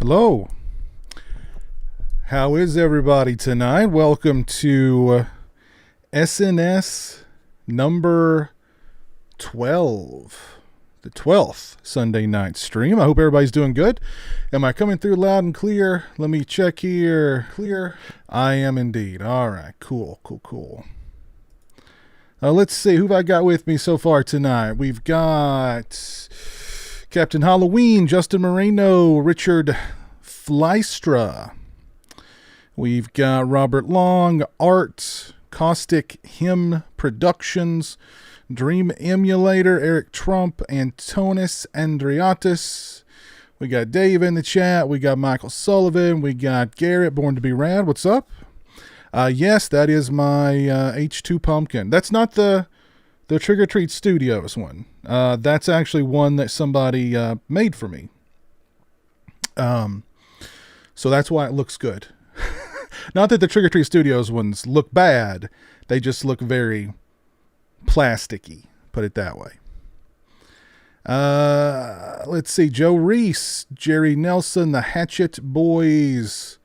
Hello. How is everybody tonight? Welcome to sNs number 12. The 12th Sunday night stream. I hope everybody's doing good. Am I coming through loud and clear? Let me check here. Clear. I am indeed. All right. Cool. Let's see. Who have I got with me so far tonight? We've got Captain Halloween, Justin Moreno, Richard Fleistra. We've got Robert Long, Art, Caustic Hymn Productions, Dream Emulator, Eric Trump, Antonis Andriatis. We got Dave in the chat. We got Michael Sullivan. We got Garrett, Born to be Rad. What's up? Yes, that is my H2 Pumpkin. That's not the Trick or Treat Studios one. That's actually one that somebody made for me. So that's why it looks good. Not that the Trick or Treat Studios ones look bad. They just look very plasticky, put it that way. Let's see. Joe Reese, Jerry Nelson, the Hatchet Boys.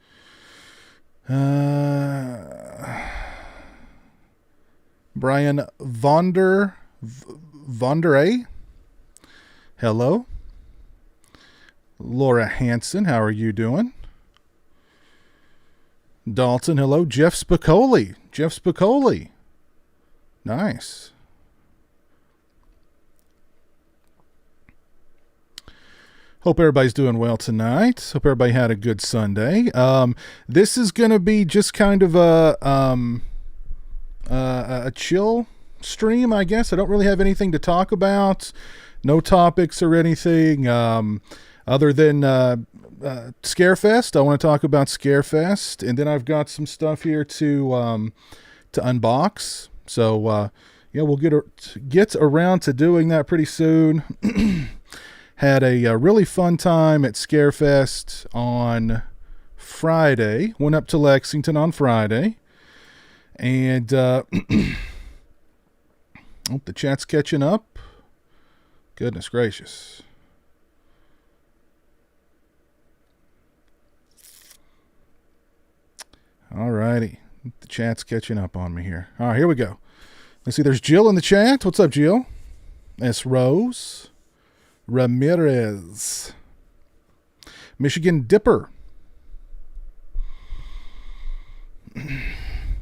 Brian Vonder A. Hello. Laura Hansen, how are you doing? Dalton, hello. Jeff Spicoli. Nice. Hope everybody's doing well tonight. Hope everybody had a good Sunday. This is going to be just kind of a chill stream, I guess. I don't really have anything to talk about. No topics or anything other than Scarefest. I want to talk about Scarefest, and then I've got some stuff here to unbox. So yeah, we'll get around to doing that pretty soon. Had a really fun time at Scarefest on Friday. Went up to Lexington on Friday, and oh, the chat's catching up. Goodness gracious. Alrighty. The chat's catching up on me here. All right, here we go. Let's see. There's Jill in the chat. What's up, Jill? S. Rose. Ramirez. Michigan Dipper.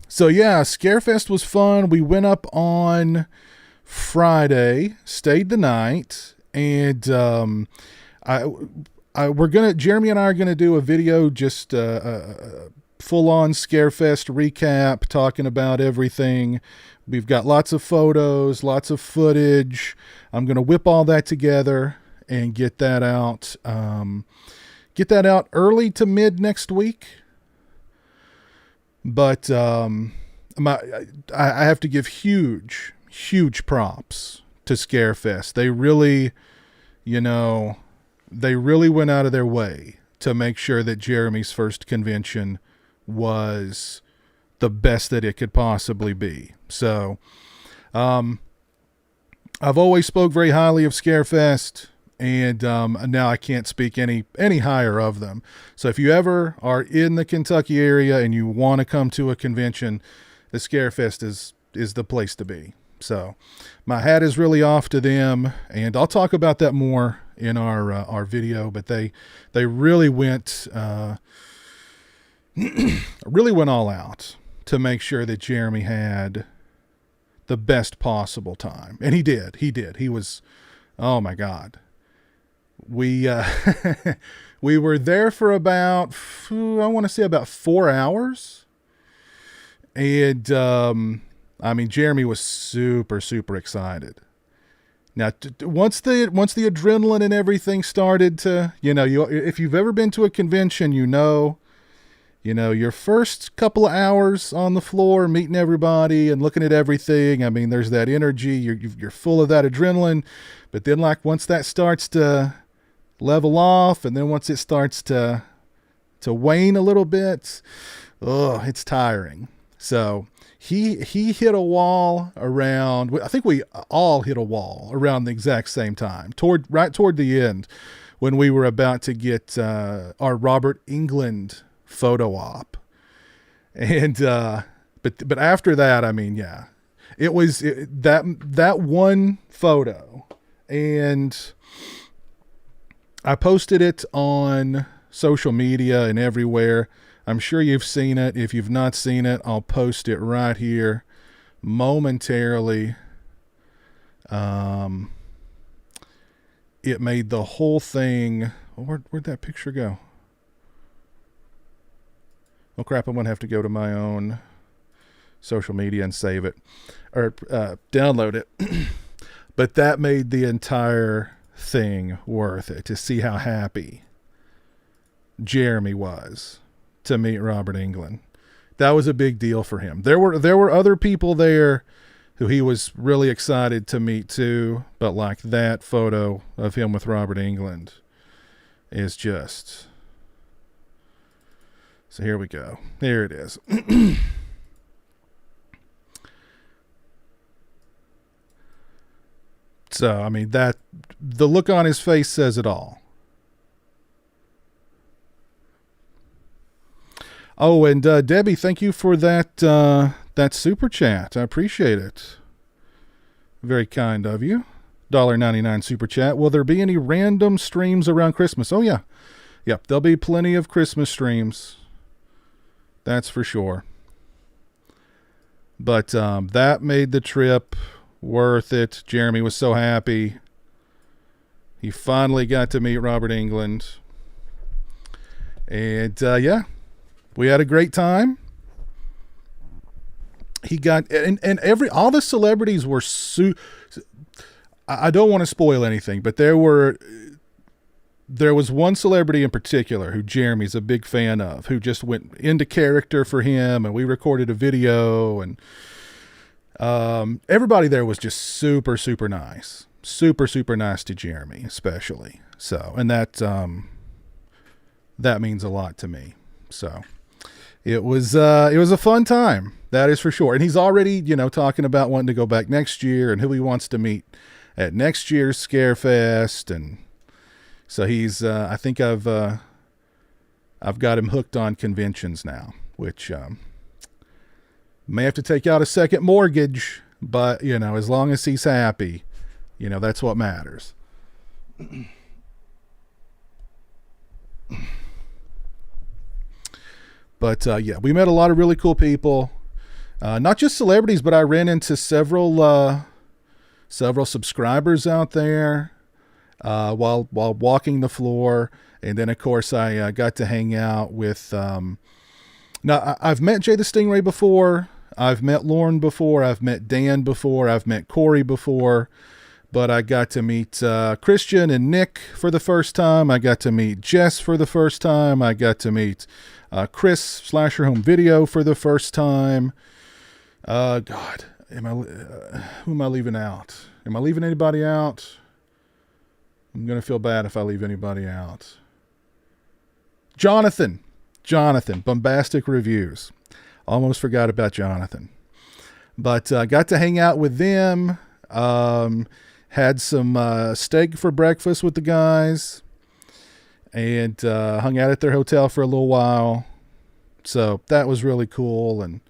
So, yeah, Scarefest was fun. We went up on Friday, stayed the night, and Jeremy and I are gonna do a video, just full-on Scarefest recap, talking about everything. We've got lots of photos, lots of footage. I'm gonna whip all that together and get that out. Get that out early to mid next week. But I have to give huge props to Scarefest. They really, they really went out of their way to make sure that Jeremy's first convention was the best that it could possibly be. So, I've always spoke very highly of Scarefest, and now I can't speak any higher of them. So if you ever are in the Kentucky area and you want to come to a convention, the Scarefest is the place to be. So my hat is really off to them, and I'll talk about that more in our video. But they really went all out to make sure that Jeremy had the best possible time, and he did. He was, oh my God. We we were there for about, I want to say about 4 hours. And Jeremy was super excited. Now, once the adrenaline and everything started to, if you've ever been to a convention, your first couple of hours on the floor, meeting everybody and looking at everything. There's that energy. You're full of that adrenaline. But then, once that starts to level off, and then once it starts to wane a little bit, it's tiring. So he hit a wall around. I think we all hit a wall around the exact same time. Right toward the end, when we were about to get our Robert England photo op. And but after that, I mean, yeah, it was that one photo, and I posted it on social media and everywhere. I'm sure you've seen it. If you've not seen it, I'll post it right here momentarily. It made the whole thing. Where'd that picture go? Oh crap, I'm going to have to go to my own social media and save it or download it. But that made the entire thing worth it, to see how happy Jeremy was to meet Robert England. That was a big deal for him. There were other people there who he was really excited to meet too, but like that photo of him with Robert England is just... So here we go. There it is. So, I mean, the look on his face says it all. Oh, and Debbie, thank you for that super chat. I appreciate it. Very kind of you. $1.99 super chat. Will there be any random streams around Christmas? Oh, yeah. Yep, there'll be plenty of Christmas streams. That's for sure. But that made the trip worth it. Jeremy was so happy. He finally got to meet Robert England. And yeah, we had a great time. He got, and all the celebrities were I don't want to spoil anything, but there was one celebrity in particular who Jeremy's a big fan of, who just went into character for him, and we recorded a video, and everybody there was just super, super nice. Super, super nice to Jeremy, especially. So, and that means a lot to me. So it was a fun time. That is for sure. And he's already, talking about wanting to go back next year and who he wants to meet at next year's Scarefest. And so he's, I think I've got him hooked on conventions now, which, may have to take out a second mortgage, but as long as he's happy, that's what matters. But yeah, we met a lot of really cool people, not just celebrities, but I ran into several subscribers out there while walking the floor. And then of course I got to hang out with, now I've met Jay the Stingray before. I've met Lauren before. I've met Dan before. I've met Corey before. But I got to meet Christian and Nick for the first time. I got to meet Jess for the first time. I got to meet Chris Slasher Home Video for the first time. God, who am I leaving out? Am I leaving anybody out? I'm going to feel bad if I leave anybody out. Jonathan, Bombastic Reviews. Almost forgot about Jonathan. But got to hang out with them. Had some steak for breakfast with the guys. And hung out at their hotel for a little while. So that was really cool. And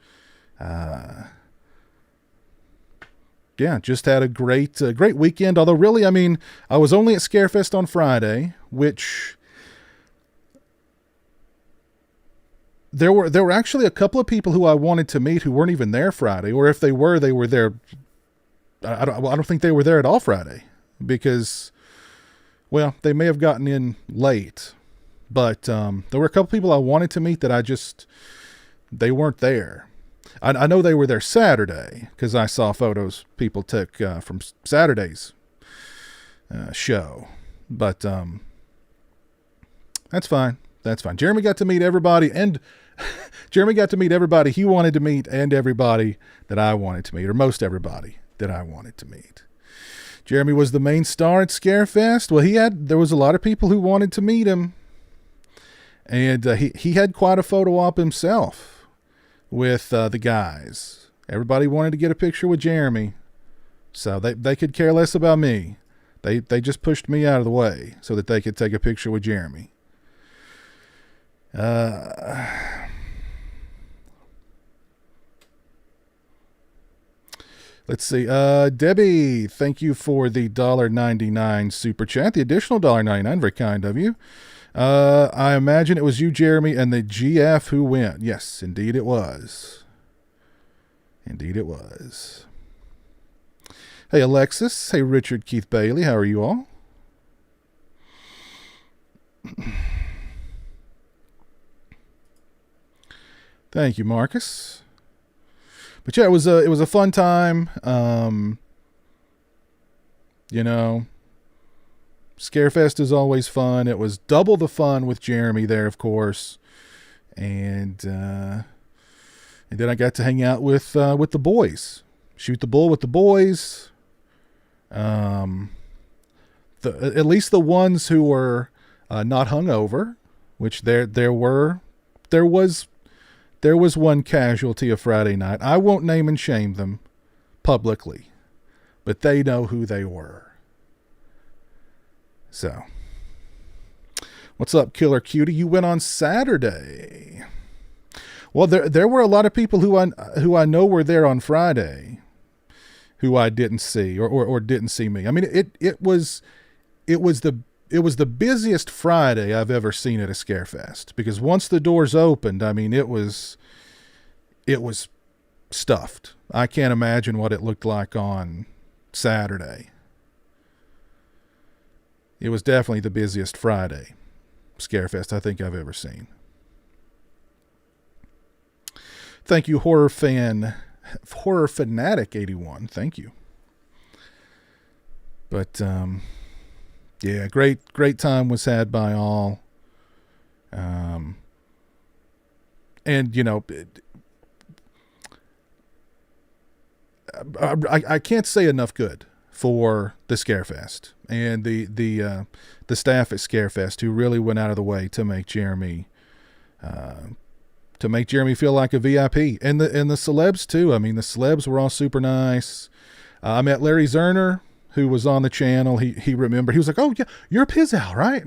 yeah, just had a great weekend. Although really, I mean, I was only at Scarefest on Friday, which... There were actually a couple of people who I wanted to meet who weren't even there Friday, or if they were there. I don't think they were there at all Friday, because, well, they may have gotten in late, but there were a couple people I wanted to meet that they weren't there. I know they were there Saturday because I saw photos people took from Saturday's show, but that's fine. That's fine. Jeremy got to meet everybody, and Jeremy got to meet everybody he wanted to meet and everybody that I wanted to meet, or most everybody that I wanted to meet. Jeremy was the main star at Scarefest. Well, there was a lot of people who wanted to meet him, and he had quite a photo op himself with the guys. Everybody wanted to get a picture with Jeremy, so they could care less about me. They just pushed me out of the way so that they could take a picture with Jeremy. Let's see. Debbie, thank you for the $1.99 super chat. The additional $1.99, very kind of you. I imagine it was you, Jeremy, and the GF who went. Yes, indeed it was. Indeed it was. Hey, Alexis. Hey, Richard Keith Bailey. How are you all? Thank you, Marcus. But yeah, it was a fun time. You know, Scarefest is always fun. It was double the fun with Jeremy there, of course, and then I got to hang out with the boys, shoot the bull with the boys. At least the ones who were not hungover, which there was one casualty of Friday night. I won't name and shame them publicly, but they know who they were. So, what's up, Killer Cutie? You went on Saturday. Well, there were a lot of people who I know were there on Friday, who I didn't see or didn't see me. I mean, it was the busiest Friday I've ever seen at a Scarefest, because once the doors opened, I mean, it was stuffed. I can't imagine what it looked like on Saturday. It was definitely the busiest Friday Scarefest I think I've ever seen. Thank you, Horror Fanatic 81. Thank you. But yeah, great time was had by all. And you know, I can't say enough good for the Scarefest and the staff at Scarefest, who really went out of the way to make Jeremy feel like a VIP, and the celebs too. I mean, the celebs were all super nice. I met Larry Zerner, who was on the channel. He remembered. He was like, "Oh yeah, you're pizowell, right?"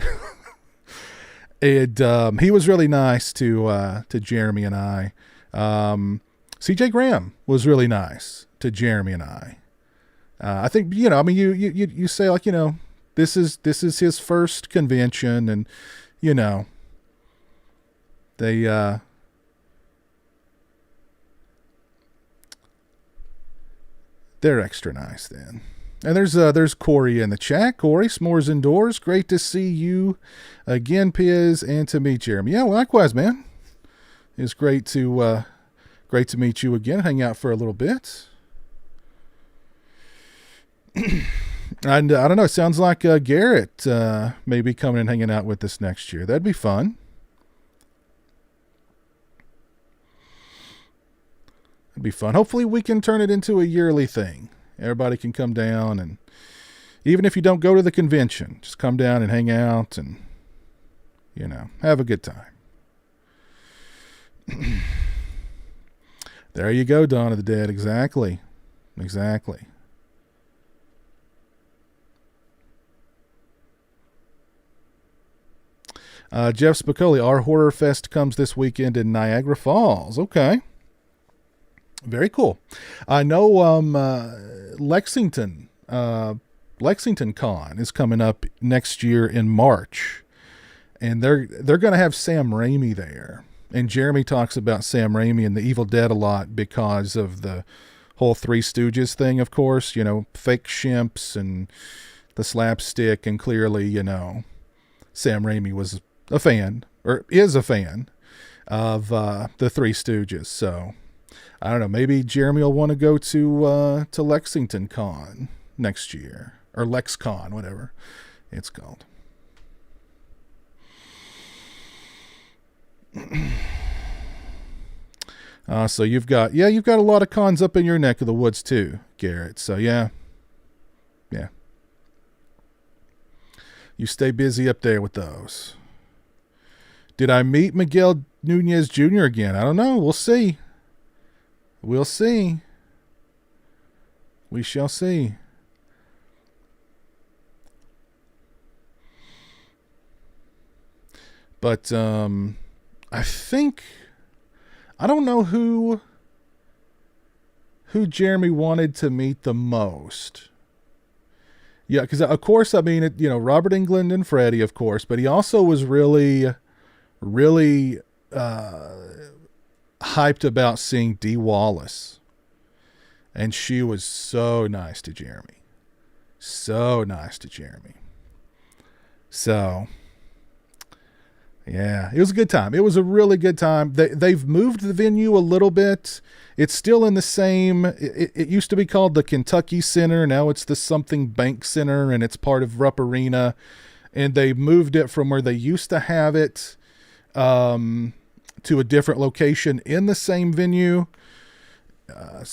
And he was really nice to Jeremy and I. CJ Graham was really nice to Jeremy and I. I think, you know, I mean, you say, like, you know, this is his first convention, and you know, they're extra nice then. And there's Corey in the chat. Corey, S'mores Indoors, great to see you again, Piz, and to meet Jeremy. Yeah, likewise, man. It's great to meet you again, hang out for a little bit. And I don't know, it sounds like Garrett may be coming and hanging out with us next year. That'd be fun. It'd be fun. Hopefully we can turn it into a yearly thing. Everybody can come down, and even if you don't go to the convention, just come down and hang out and, you know, have a good time. There you go, Dawn of the Dead. Exactly. Jeff Spicoli, our Horror Fest comes this weekend in Niagara Falls. Okay. Very cool. I know Lexington Con is coming up next year in March, and they're going to have Sam Raimi there. And Jeremy talks about Sam Raimi and the Evil Dead a lot because of the whole Three Stooges thing, of course, you know, fake shimps and the slapstick, and clearly, you know, Sam Raimi was a fan, or is a fan, of the Three Stooges. So I don't know, maybe Jeremy will want to go to Lexington Con next year, or LexCon, whatever it's called. So you've got a lot of cons up in your neck of the woods too, Garrett. So yeah. You stay busy up there with those. Did I meet Miguel Nunez Jr. again? I don't know. We'll see. We shall see. But I think I don't know who Jeremy wanted to meet the most. Yeah, because of course, I mean, Robert Englund and Freddie, of course, but he also was really, really hyped about seeing Dee Wallace, and she was so nice to Jeremy, so nice to Jeremy. So, yeah, it was a good time. It was a really good time. They've moved the venue a little bit. It's still in the same. It used to be called the Kentucky Center. Now it's the something Bank Center, and it's part of Rupp Arena. And they moved it from where they used to have it to a different location in the same venue.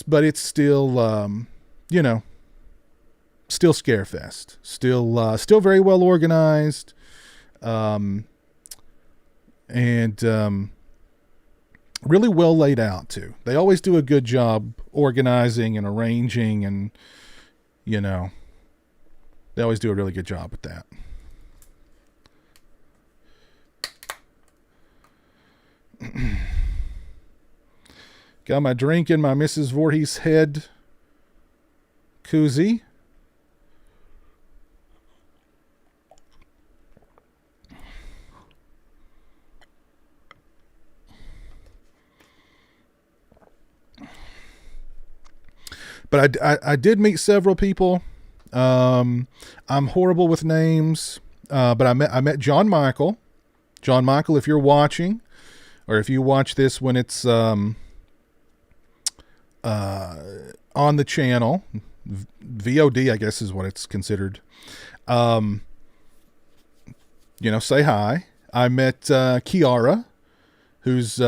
But it's still, still Scarefest. Still very well organized. And really well laid out too. They always do a good job organizing and arranging, and they always do a really good job with that. Got my drink in my Mrs. Voorhees head koozie. But I did meet several people. I'm horrible with names, but I met John Michael. John Michael, if you're watching, or if you watch this when it's on the channel, VOD, I guess is what it's considered. Say hi. I met Kiara, who's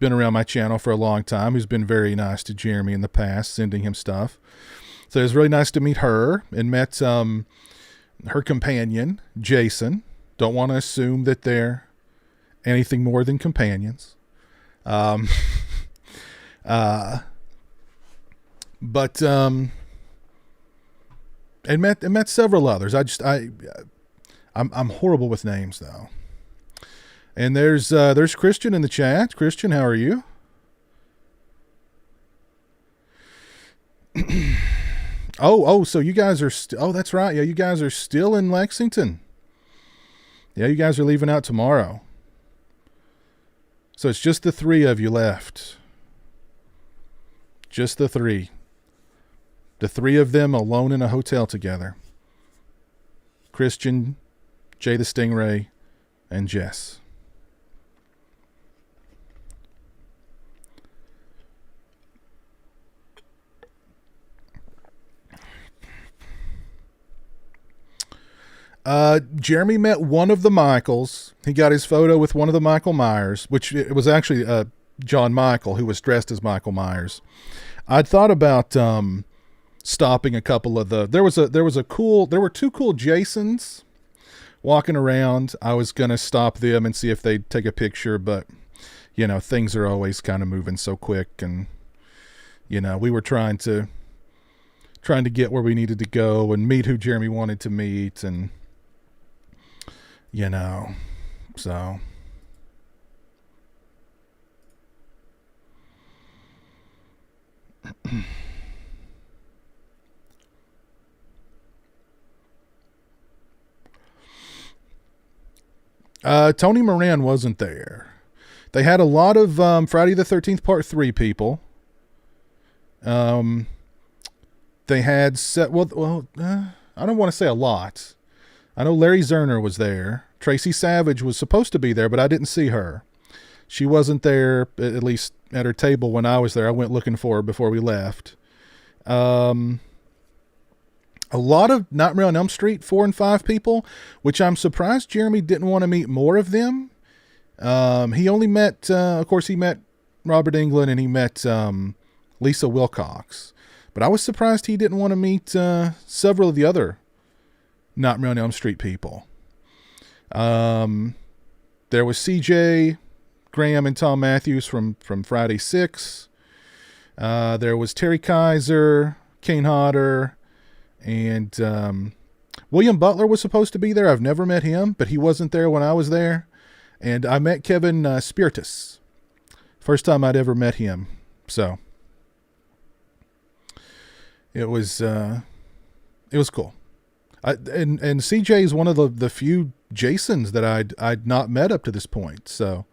been around my channel for a long time, who's been very nice to Jeremy in the past, sending him stuff. So it was really nice to meet her, and met her companion, Jason. Don't want to assume that they're anything more than companions. And met several others. I'm horrible with names though. And there's Christian in the chat. Christian, how are you? So you guys are that's right. Yeah, you guys are still in Lexington. Yeah, you guys are leaving out tomorrow. So it's just the three of you left. Just the three. The three of them alone in a hotel together. Christian, Jay the Stingray, and Jess. Jeremy met one of the Michaels. He got his photo with one of the Michael Myers, which it was actually John Michael, who was dressed as Michael Myers. I'd thought about stopping a couple of there were two cool Jasons walking around. I was gonna stop them and see if they'd take a picture, but things are always kind of moving so quick, and we were trying to get where we needed to go and meet who Jeremy wanted to meet, and so. Tony Moran wasn't there. They had a lot of Friday the 13th Part 3 people. They had I don't want to say a lot. I know Larry Zerner was there. Tracy Savage was supposed to be there, but I didn't see her. She wasn't there, at least at her table when I was there. I went looking for her before we left. A lot of Nightmare on Elm Street 4 and 5 people, which I'm surprised Jeremy didn't want to meet more of them. He only met, of course, he met Robert Englund, and he met Lisa Wilcox. But I was surprised he didn't want to meet several of the other Nightmare on Elm Street people. There was CJ Graham and Tom Matthews from Friday 6. There was Terry Kaiser, Kane Hodder, and William Butler was supposed to be there. I've never met him, but he wasn't there when I was there. And I met Kevin Spiritus. First time I'd ever met him. So it was cool. And CJ is one of the few Jasons that I'd not met up to this point. So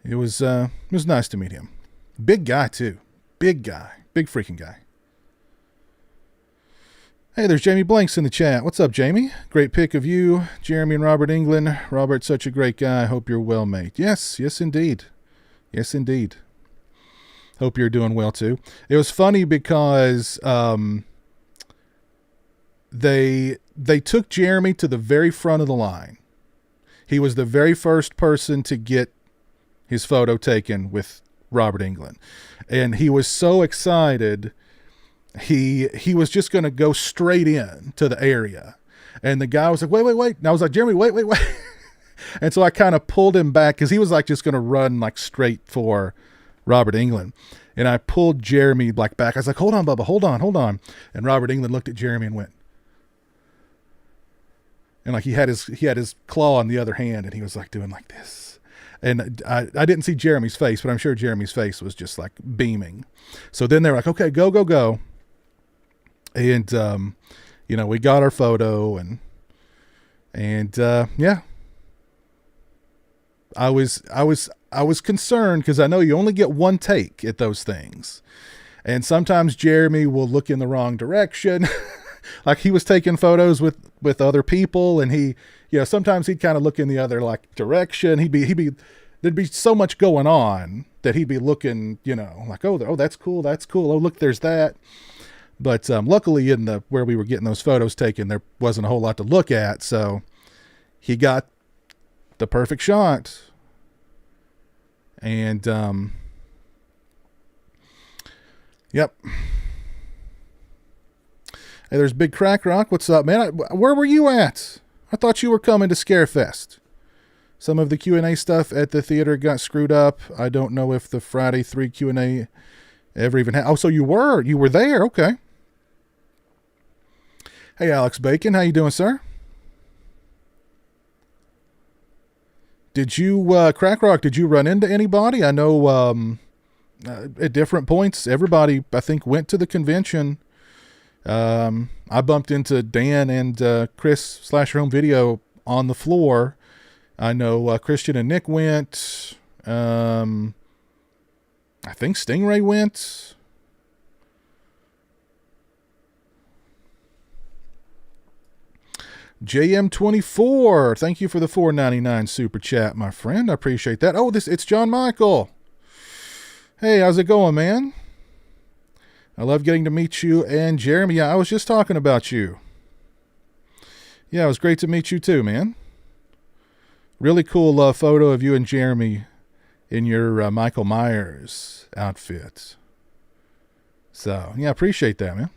it was nice to meet him. Big guy too. Big guy. Big freaking guy. Hey, there's Jamie Blanks in the chat. What's up, Jamie? Great pick of you, Jeremy and Robert England. Robert's such a great guy. Hope you're well, mate. Yes, indeed. Yes, indeed. Hope you're doing well, too. It was funny because they took Jeremy to the very front of the line. He was the very first person to get his photo taken with Robert England. And he was so excited, he was just going to go straight in to the area. And the guy was like, wait. And I was like, Jeremy, wait. And so I kind of pulled him back because he was like just going to run like straight for Robert England. And I pulled Jeremy like back. I was like, hold on, Bubba, hold on. And Robert England looked at Jeremy and went. And like he had his claw on the other hand and he was like doing like this. And I didn't see Jeremy's face, but I'm sure Jeremy's face was just like beaming. So then they were like, okay, go. And, we got our photo and yeah, I was concerned because I know you only get one take at those things. And sometimes Jeremy will look in the wrong direction. Like he was taking photos with other people and he, sometimes he'd kind of look in the other like direction. There'd be so much going on that he'd be looking, like, oh, that's cool. Oh, look, there's that. But luckily where we were getting those photos taken, there wasn't a whole lot to look at. So he got the perfect shot. And, yep. Hey, there's Big Crack Rock. What's up, man? Where were you at? I thought you were coming to Scarefest. Some of the Q&A stuff at the theater got screwed up. I don't know if the Friday 3 Q&A ever even happened. Oh, so you were there. Okay. Hey, Alex Bacon. How you doing, sir? Did you, Crack Rock, did you run into anybody? I know at different points, everybody, I think, went to the convention. I bumped into Dan and Chris /Home Video on the floor. I know Christian and Nick went. I think Stingray went. JM24, thank you for the $4.99 super chat, my friend. I appreciate that. Oh, it's John Michael. Hey, how's it going, man? I love getting to meet you and Jeremy. Yeah, I was just talking about you. Yeah, it was great to meet you too, man. Really cool photo of you and Jeremy in your Michael Myers outfit. So, yeah, I appreciate that, man.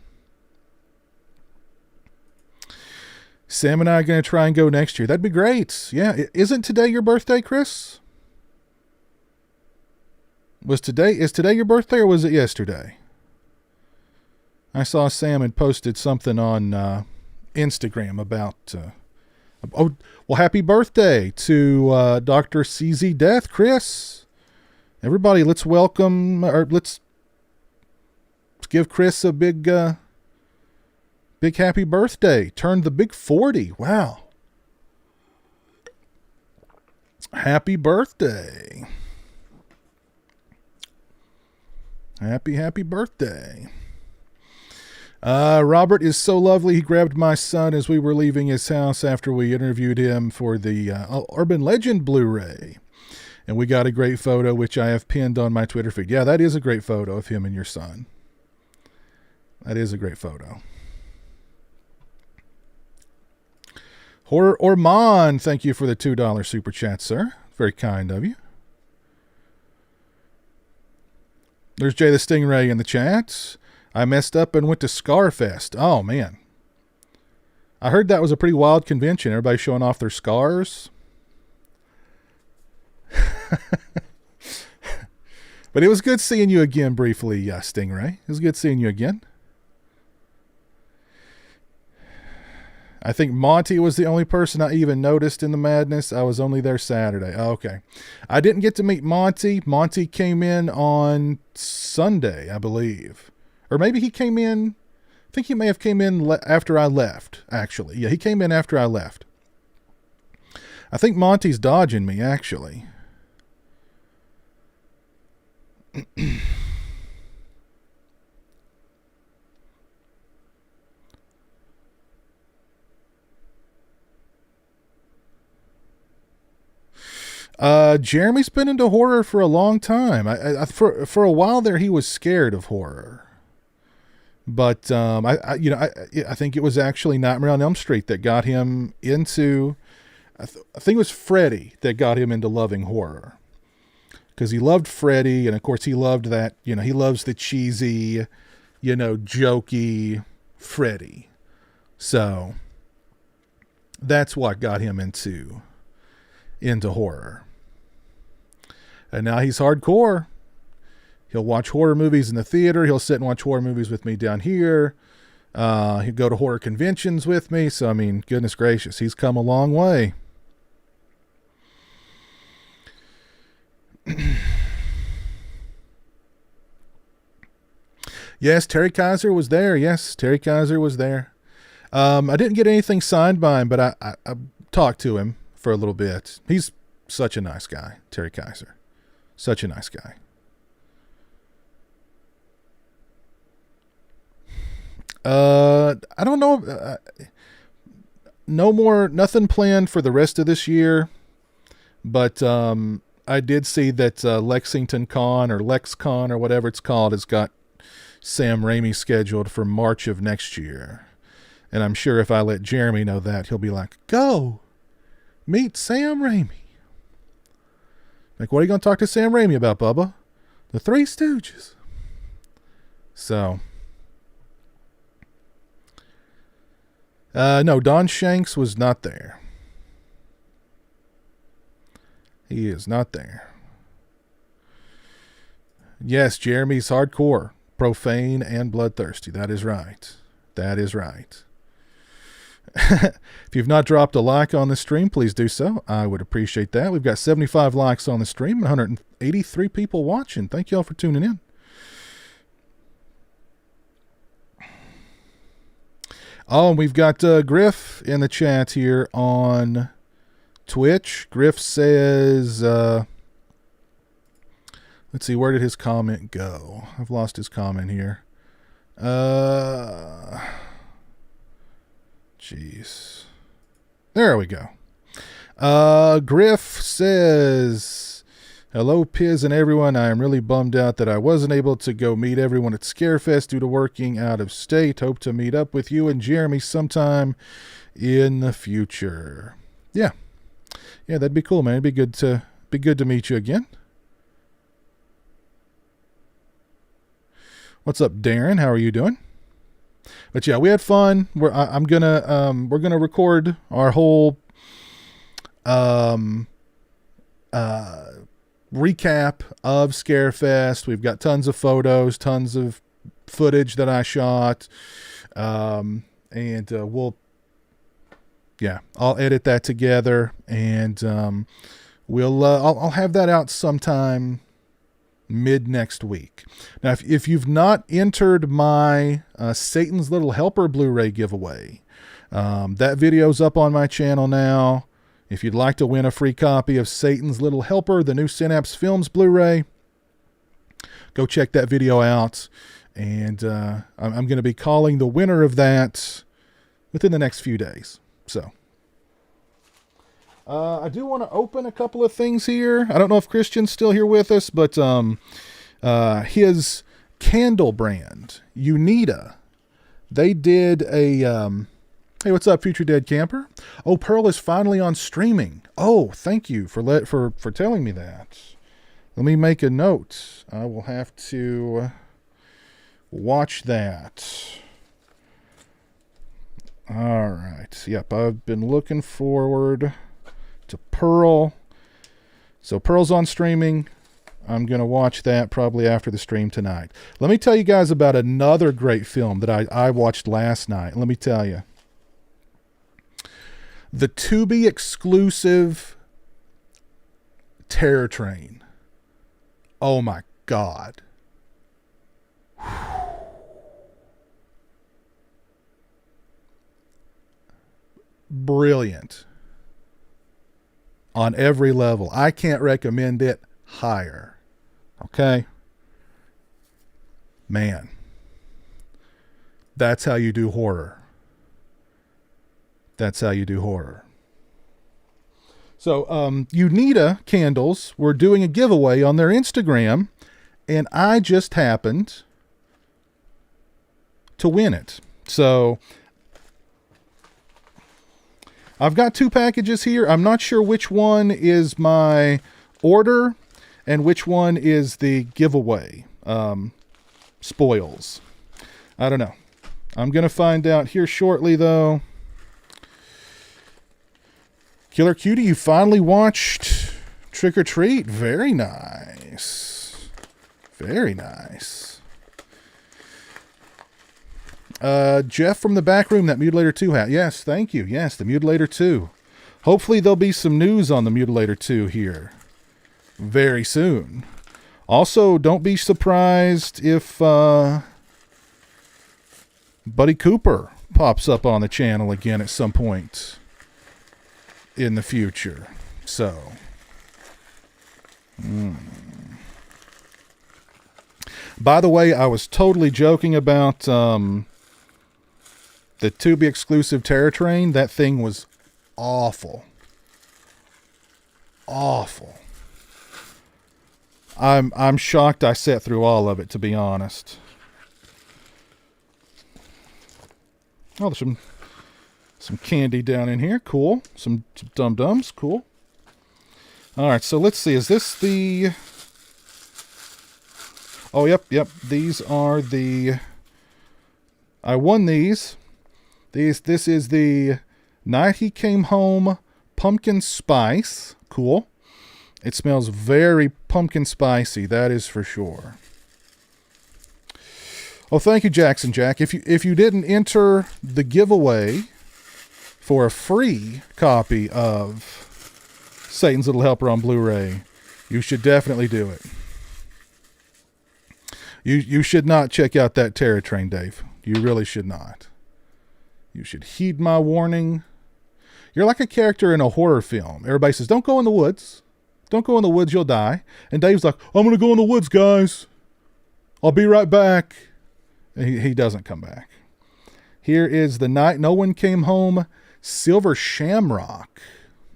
Sam and I are going to try and go next year. That'd be great. Yeah, isn't today your birthday, Chris? Is today your birthday or was it yesterday? I saw Sam had posted something on Instagram about... happy birthday to Dr. CZ Death, Chris. Everybody, let's let's give Chris a big happy birthday. Turned the big 40. Wow. Happy birthday. Happy birthday. Robert is so lovely. He grabbed my son as we were leaving his house after we interviewed him for the Urban Legend Blu-ray. And we got a great photo, which I have pinned on my Twitter feed. Yeah, that is a great photo of him and your son. That is a great photo. Horror Orman, thank you for the $2 super chat, sir. Very kind of you. There's Jay the Stingray in the chat. I messed up and went to Scarefest. Oh, man. I heard that was a pretty wild convention. Everybody showing off their scars. But it was good seeing you again briefly, Stingray. It was good seeing you again. I think Monty was the only person I even noticed in the madness. I was only there Saturday. Oh, okay. I didn't get to meet Monty. Monty came in on Sunday, I believe. Or maybe he came in, I think he may have came in after I left, actually. Yeah, he came in after I left. I think Monty's dodging me, actually. Jeremy's been into horror for a long time. For a while there, he was scared of horror. But I think it was actually Nightmare on Elm Street that got him into. I think it was Freddy that got him into loving horror, because he loved Freddy, and of course he loved that. He loves the cheesy, jokey Freddy. So that's what got him into horror. And now he's hardcore. He'll watch horror movies in the theater. He'll sit and watch horror movies with me down here. He'll go to horror conventions with me. So, I mean, goodness gracious, he's come a long way. Yes, Terry Kaiser was there. I didn't get anything signed by him, but I talked to him for a little bit. He's such a nice guy, Terry Kaiser. Such a nice guy. I don't know. Nothing planned for the rest of this year. But I did see that Lexington Con or LexCon or whatever it's called has got Sam Raimi scheduled for March of next year. And I'm sure if I let Jeremy know that, he'll be like, go meet Sam Raimi. Like, what are you going to talk to Sam Raimi about, Bubba? The Three Stooges. So, no, Don Shanks was not there. He is not there. Yes, Jeremy's hardcore, profane, and bloodthirsty. That is right. That is right. If you've not dropped a like on the stream, please do so. I would appreciate that. We've got 75 likes on the stream, 183 people watching. Thank you all for tuning in. Oh, and we've got Griff in the chat here on Twitch. Griff says, let's see, where did his comment go? I've lost his comment here. Jeez. There we go. Griff says, hello, Piz and everyone. I am really bummed out that I wasn't able to go meet everyone at Scarefest due to working out of state. Hope to meet up with you and Jeremy sometime in the future. Yeah. Yeah, that'd be cool, man. It'd be good to meet you again. What's up, Darren? How are you doing? But yeah, we had fun. We're gonna record our whole recap of Scarefest. We've got tons of photos, tons of footage that I shot, and I'll edit that together, and I'll have that out sometime mid next week. Now, if you've not entered my Satan's Little Helper Blu-ray giveaway, that video's up on my channel now. If you'd like to win a free copy of Satan's Little Helper, the new Synapse Films Blu-ray, go check that video out. And I'm going to be calling the winner of that within the next few days. So I do want to open a couple of things here. I don't know if Christian's still here with us, but his candle brand, Unita, they did a... hey, what's up, Future Dead Camper? Oh, Pearl is finally on streaming. Oh, thank you for telling me that. Let me make a note. I will have to watch that. All right. Yep, I've been looking forward to Pearl. So Pearl's on streaming. I'm going to watch that probably after the stream tonight. Let me tell you guys about another great film that I watched last night. Let me tell you. The Tubi exclusive Terror Train. Oh my God. Brilliant. On every level. I can't recommend it higher. Okay? Man. That's how you do horror. That's how you do horror. So, Unita Candles were doing a giveaway on their Instagram, and I just happened to win it. So, I've got 2 packages here. I'm not sure which one is my order and which one is the giveaway spoils. I don't know. I'm going to find out here shortly, though. Killer Cutie, you finally watched Trick or Treat. Very nice. Very nice. Jeff from the back room, that Mutilator 2 hat. Yes, thank you. Yes, the Mutilator 2. Hopefully there'll be some news on the Mutilator 2 here very soon. Also, don't be surprised if Buddy Cooper pops up on the channel again at some point in the future. So, by the way, I was totally joking about the Tubi exclusive Terror Train. That thing was awful. Awful. I'm shocked I sat through all of it, to be honest. Oh, there's some candy down in here. Cool. Some dum-dums. Cool. All right, so let's see. Is this the... Oh, yep. These are the... I won these. This is the Night He Came Home Pumpkin Spice. Cool. It smells very pumpkin spicy, that is for sure. Oh, thank you, Jackson Jack. If you didn't enter the giveaway for a free copy of Satan's Little Helper on Blu-ray, you should definitely do it. You should not check out that Terror Train, Dave. You really should not. You should heed my warning. You're like a character in a horror film. Everybody says, don't go in the woods. Don't go in the woods, you'll die. And Dave's like, I'm going to go in the woods, guys. I'll be right back. And he doesn't come back. Here is the Night No One Came Home Silver Shamrock.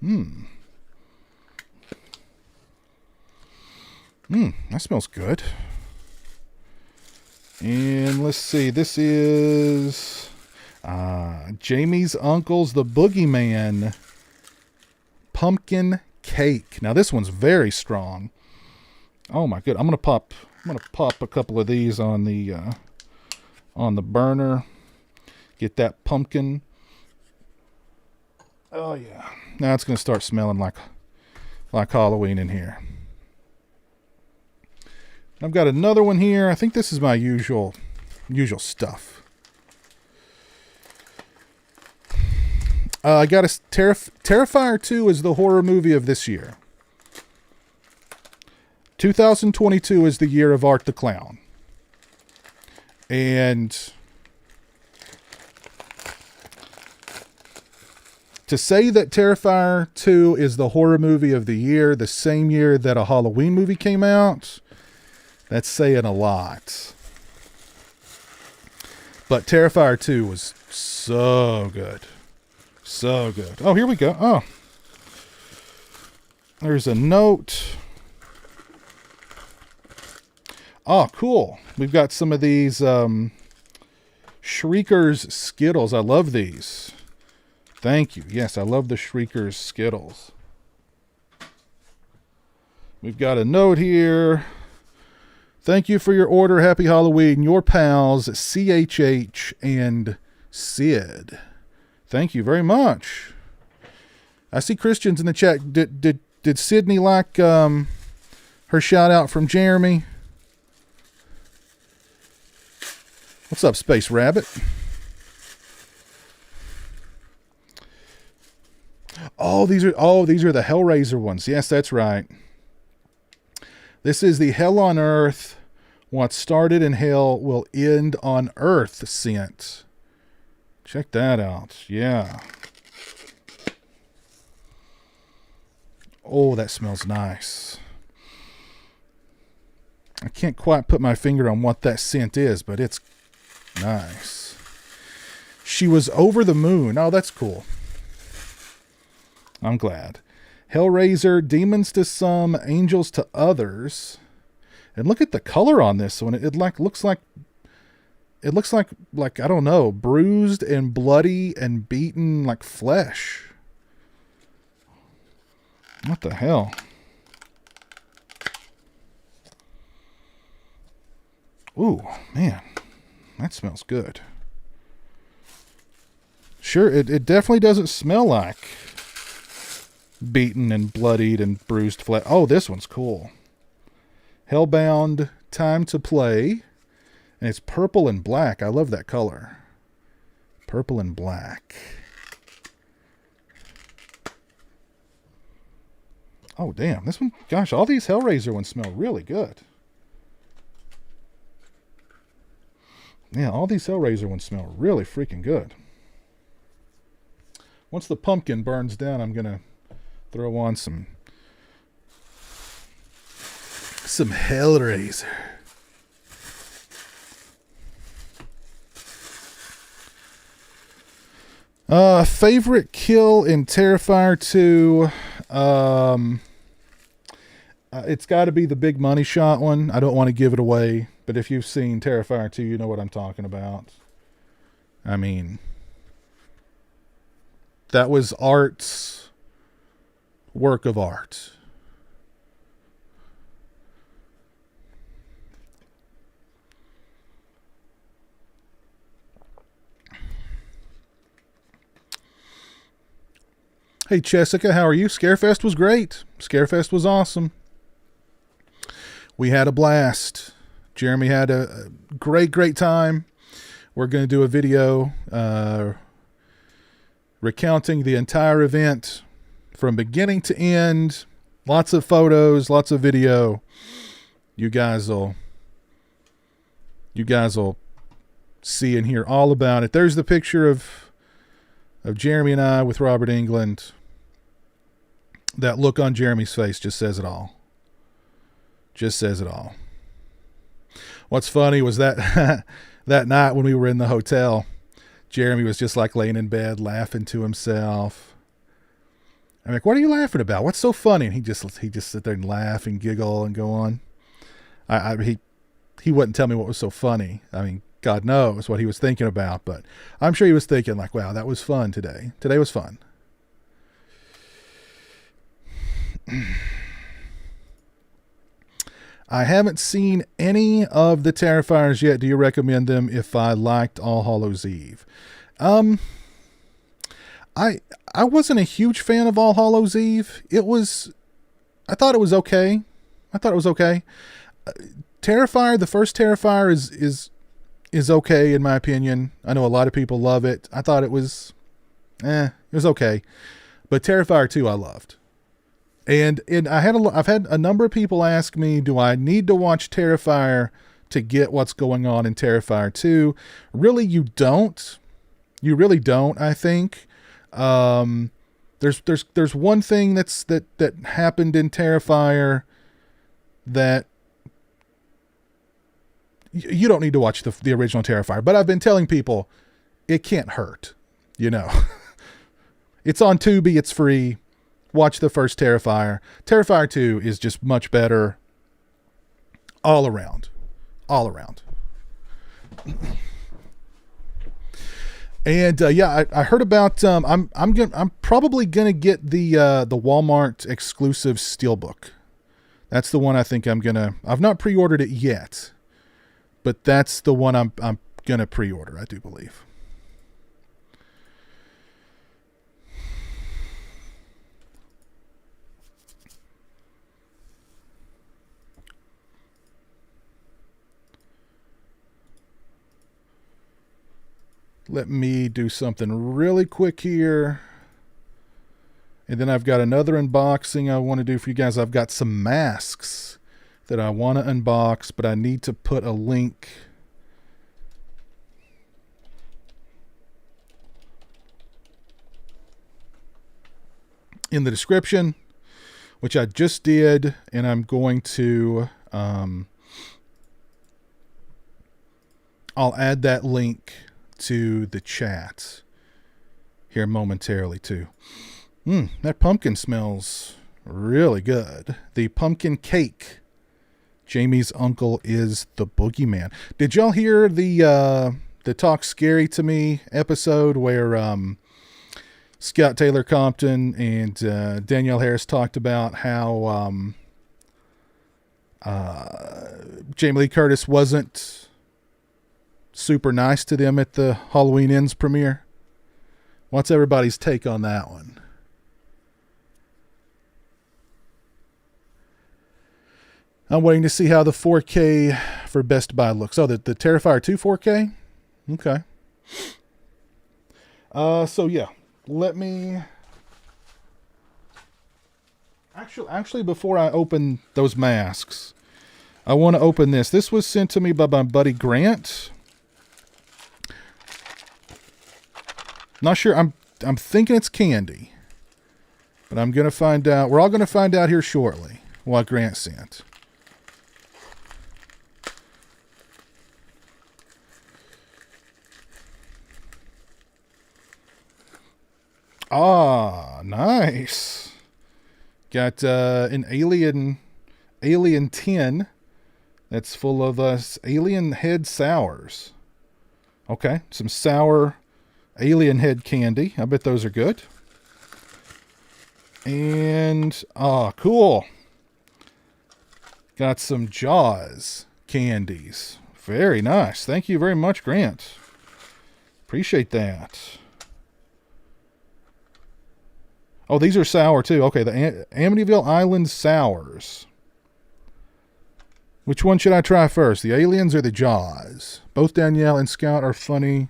That smells good. And let's see. This is Jamie's Uncle's The Boogeyman Pumpkin Cake. Now this one's very strong. Oh my good. I'm gonna pop a couple of these on the burner. Get that pumpkin. Oh yeah. Now it's gonna start smelling like Halloween in here. I've got another one here. I think this is my usual stuff. I got a Terrifier 2 is the horror movie of this year. 2022 is the year of Art the Clown. And to say that Terrifier 2 is the horror movie of the year, the same year that a Halloween movie came out, that's saying a lot. But Terrifier 2 was so good. So good. Oh, here we go. Oh. There's a note. Oh, cool. We've got some of these Shriekers Skittles. I love these. Thank you. Yes, I love the Shriekers Skittles. We've got a note here. Thank you for your order. Happy Halloween. Your pals, CHH and Sid. Thank you very much. I see Christians in the chat. Did Sydney like her shout out from Jeremy? What's up, Space Rabbit? these are the Hellraiser ones. Yes, that's right. This is the Hell on Earth. What started in hell will end on earth scent. Check that out. Yeah. Oh, that smells nice. I can't quite put my finger on what that scent is, but it's nice. She was over the moon. Oh, that's cool. I'm glad. Hellraiser, demons to some, angels to others. And look at the color on this one. It looks like I don't know, bruised and bloody and beaten like flesh. What the hell? Ooh, man. That smells good. Sure, it definitely doesn't smell like beaten and bloodied and bruised flesh. Oh, this one's cool. Hellbound, Time to Play. And it's purple and black. I love that color. Purple and black. Oh, damn. This one, gosh, all these Hellraiser ones smell really good. Yeah, all these Hellraiser ones smell really freaking good. Once the pumpkin burns down, I'm going to throw on some Hellraiser. Favorite kill in Terrifier 2. It's got to be the big money shot one. I don't want to give it away, but if you've seen Terrifier 2, you know what I'm talking about. I mean, that was art's work of art. Hey, Jessica, how are you? Scarefest was great. Scarefest was awesome. We had a blast. Jeremy had a great time. We're going to do a video recounting the entire event from beginning to end. Lots of photos, lots of video. You guys will see and hear all about it. There's the picture of Jeremy and I with Robert Englund. That look on Jeremy's face just says it all. Just says it all. What's funny was that that night when we were in the hotel, Jeremy was just like laying in bed laughing to himself. I'm like, what are you laughing about? What's so funny? And he just sit there and laugh and giggle and go on. He wouldn't tell me what was so funny. I mean, God knows what he was thinking about, but I'm sure he was thinking like, wow, that was fun today. Today was fun. I haven't seen any of the Terrifiers yet. Do you recommend them if I liked All Hallows Eve? I wasn't a huge fan of All Hallows Eve. I thought it was okay. Terrifier, the first Terrifier is okay in my opinion. I know a lot of people love it. I thought it was okay. But Terrifier 2 I loved. And I've had a number of people ask me, do I need to watch Terrifier to get what's going on in Terrifier 2? Really, you don't. You really don't, I think. There's one thing that happened in Terrifier that you don't need to watch the original Terrifier, but I've been telling people it can't hurt, you know. It's on Tubi, it's free. Watch the first Terrifier. Terrifier 2 is just much better all around. All around. And I heard about I'm probably gonna get the Walmart exclusive Steelbook. That's the one I think I've not pre-ordered it yet, but that's the one I'm gonna pre-order, I do believe. Let me do something really quick here. And then I've got another unboxing I want to do for you guys. I've got some masks that I want to unbox, but I need to put a link in the description, which I just did, and I'm going to I'll add that link to the chat here momentarily too. That pumpkin smells really good. The pumpkin cake. Jamie's uncle is the boogeyman. Did y'all hear the Talk Scary to Me episode where Scott Taylor Compton and Danielle Harris talked about how Jamie Lee Curtis wasn't super nice to them at the Halloween Ends premiere? What's everybody's take on that one? I'm waiting to see how the 4K for Best Buy looks. Oh, the Terrifier 2 4K? Okay. So yeah, let me... Actually, before I open those masks, I want to open this. This was sent to me by my buddy Grant. Not sure. I'm thinking it's candy, but I'm gonna find out. We're all gonna find out here shortly what Grant sent. Ah, nice. Got an alien 10 that's full of alien head sours. Okay, some sour alien head candy. I bet those are good. And cool. Got some Jaws candies. Very nice. Thank you very much, Grant. Appreciate that. Oh, these are sour too. Okay, the Amityville Island sours. Which one should I try first? The aliens or the Jaws? Both Danielle and Scout are funny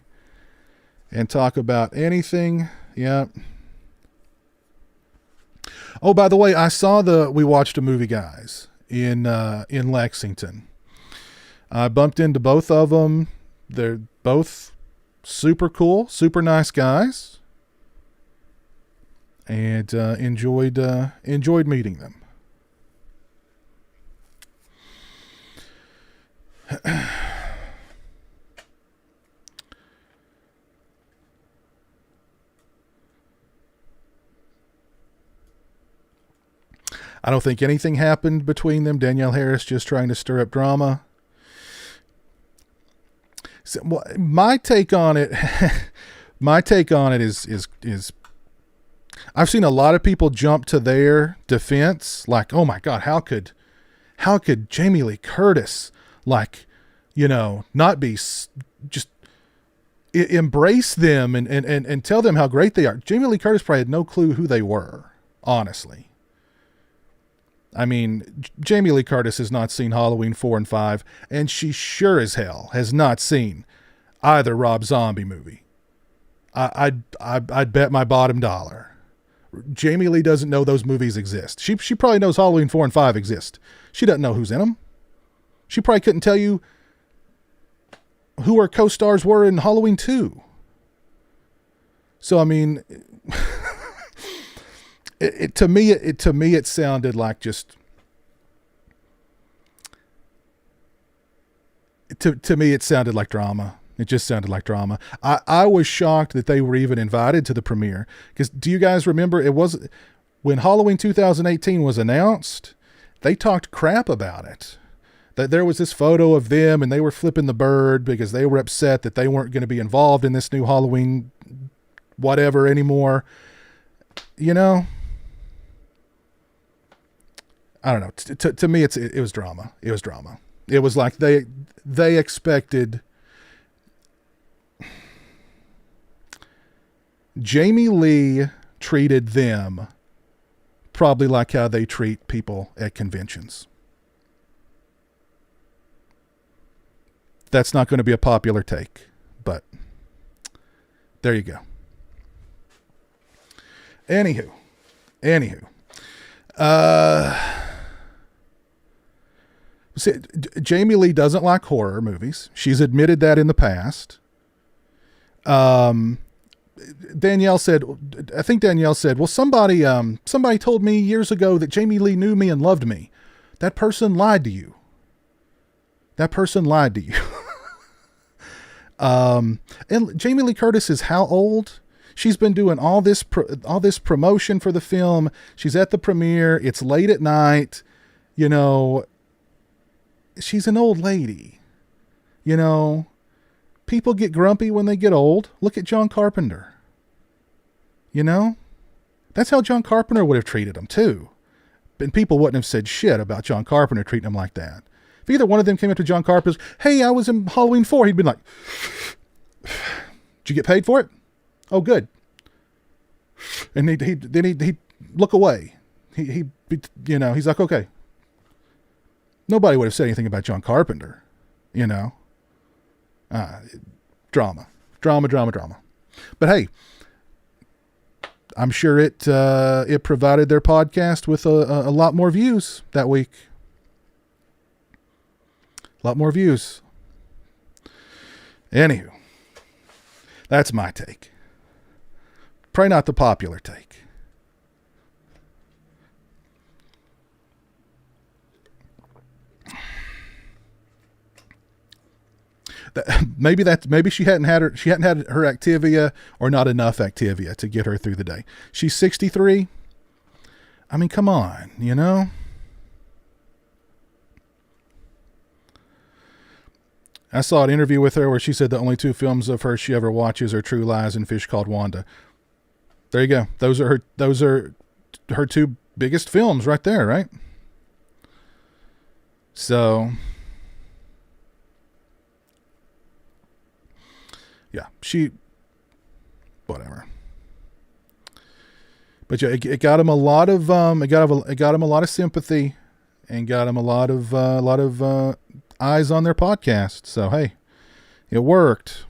and talk about anything. Yeah. Oh, by the way, I saw we watched a movie, guys, in Lexington. I bumped into both of them. They're both super cool, super nice guys. And enjoyed meeting them. I don't think anything happened between them. Danielle Harris just trying to stir up drama. So, my take on it, is I've seen a lot of people jump to their defense, like, oh my God, how could Jamie Lee Curtis, not be just embrace them and tell them how great they are. Jamie Lee Curtis probably had no clue who they were, honestly. I mean, Jamie Lee Curtis has not seen Halloween 4 and 5, and she sure as hell has not seen either Rob Zombie movie. I'd bet my bottom dollar. Jamie Lee doesn't know those movies exist. She probably knows Halloween 4 and 5 exist. She doesn't know who's in them. She probably couldn't tell you who her co-stars were in Halloween 2. So, I mean... To me, it sounded like just. To me, it sounded like drama. It just sounded like drama. I was shocked that they were even invited to the premiere. Because do you guys remember? It was when Halloween 2018 was announced. They talked crap about it. That there was this photo of them and they were flipping the bird because they were upset that they weren't going to be involved in this new Halloween whatever anymore. You know. I don't know. To me, it was drama. It was drama. It was like they expected Jamie Lee treated them probably like how they treat people at conventions. That's not going to be a popular take, but there you go. Anywho. Anywho, see, Jamie Lee doesn't like horror movies. She's admitted that in the past. Danielle said, I think Danielle said, well, somebody told me years ago that Jamie Lee knew me and loved me. That person lied to you. That person lied to you. And Jamie Lee Curtis is how old? She's been doing all this promotion for the film. She's at the premiere. It's late at night. You know, she's an old lady. You know, people get grumpy when they get old. Look at John Carpenter. You know, that's how John Carpenter would have treated him too. And people wouldn't have said shit about John Carpenter treating him like that. If either one of them came up to John Carpenter, hey, I was in Halloween 4, he'd been like, did you get paid for it? Oh, good. And he'd look away. He'd he's like, okay. Nobody would have said anything about John Carpenter, you know. Drama. But hey, I'm sure it provided their podcast with a lot more views that week. A lot more views. Anywho, that's my take. Probably not the popular take. Maybe she hadn't had her Activia, or not enough Activia to get her through the day. She's 63. I mean, come on, you know. I saw an interview with her where she said the only 2 films of hers she ever watches are True Lies and Fish Called Wanda. There you go. Those are her 2 biggest films right there, right? So, yeah, whatever. But yeah, it got him a lot of it got him a lot of sympathy, and got him a lot of eyes on their podcast. So hey, it worked.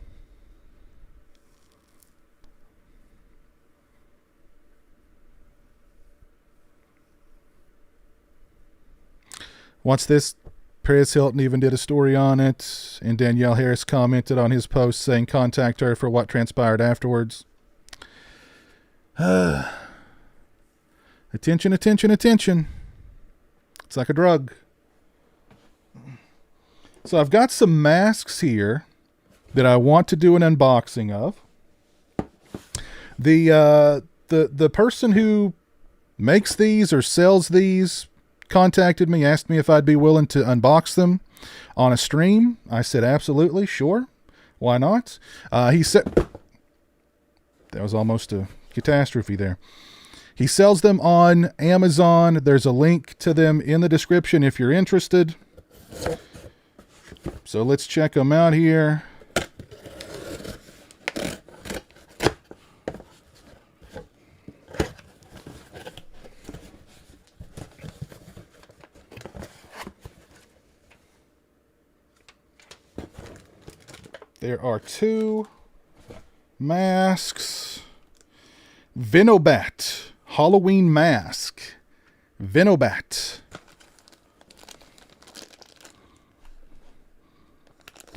Once this, Perez Hilton even did a story on it, and Danielle Harris commented on his post saying contact her for what transpired afterwards. Attention. It's like a drug. So I've got some masks here that I want to do an unboxing of. The person who makes these or sells these contacted me, asked me if I'd be willing to unbox them on a stream. I said, absolutely, sure. Why not? He said, that was almost a catastrophe there. He sells them on Amazon. There's a link to them in the description if you're interested. So let's check them out here. There are 2 masks. Venobat Halloween mask. Venobat.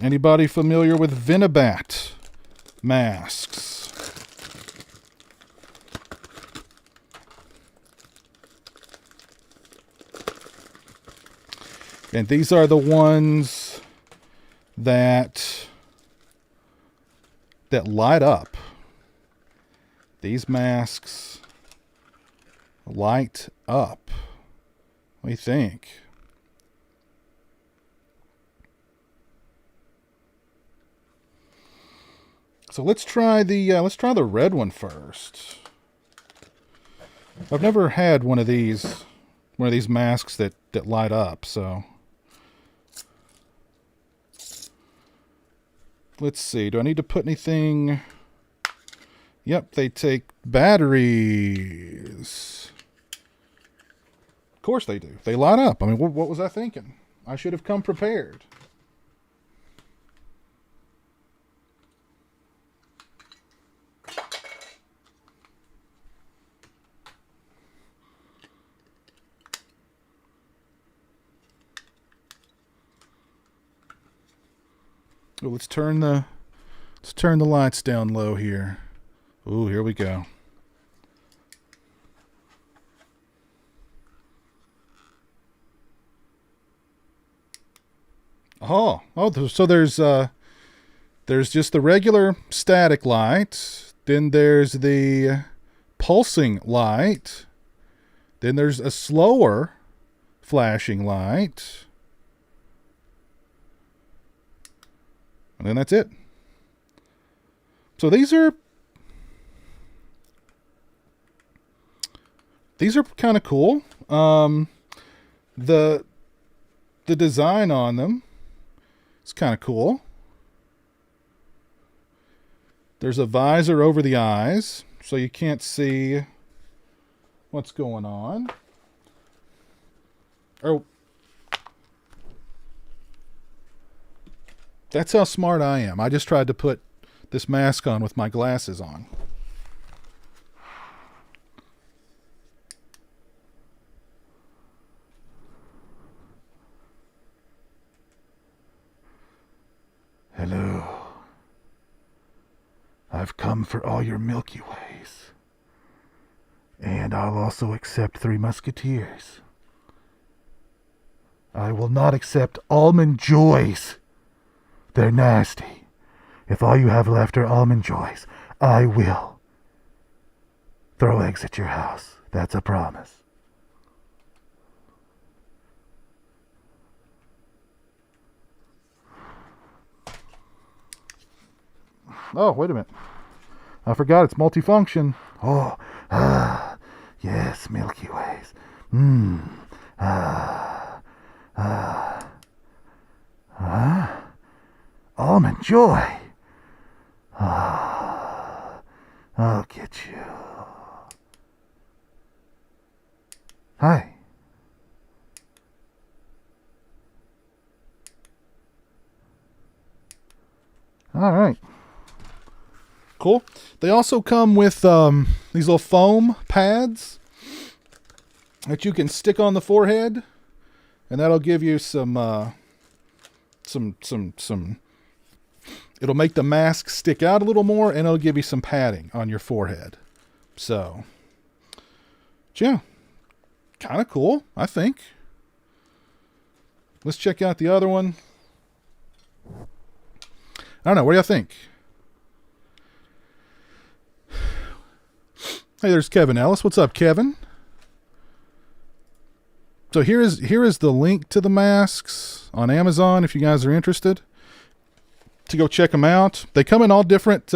Anybody familiar with Venobat masks? And these are the ones that light up. These masks light up. What do you think? So let's try the red one first. I've never had one of these masks that light up, so let's see. Do I need to put anything? Yep, they take batteries. Of course they do. They light up. I mean, what was I thinking? I should have come prepared. Oh, let's turn the lights down low here. Ooh, here we go. Oh, so there's just the regular static light. Then there's the pulsing light. Then there's a slower flashing light. And then that's it. So these are kind of cool. The design on them is kind of cool. There's a visor over the eyes, so you can't see what's going on. Oh, that's how smart I am. I just tried to put this mask on with my glasses on. Hello. I've come for all your Milky Ways. And I'll also accept 3 Musketeers. I will not accept Almond Joys. They're nasty. If all you have left are Almond Joys, I will throw eggs at your house. That's a promise. Oh, wait a minute. I forgot it's multifunction. Oh, yes, Milky Ways. Almond Joy. I'll get you. Hi. All right. Cool. They also come with these little foam pads that you can stick on the forehead, and that'll give you some. It'll make the mask stick out a little more, and it'll give you some padding on your forehead. So, yeah, kind of cool, I think. Let's check out the other one. I don't know. What do y'all think? Hey, there's Kevin Ellis. What's up, Kevin? So here is the link to the masks on Amazon if you guys are interested to go check them out. They come in all different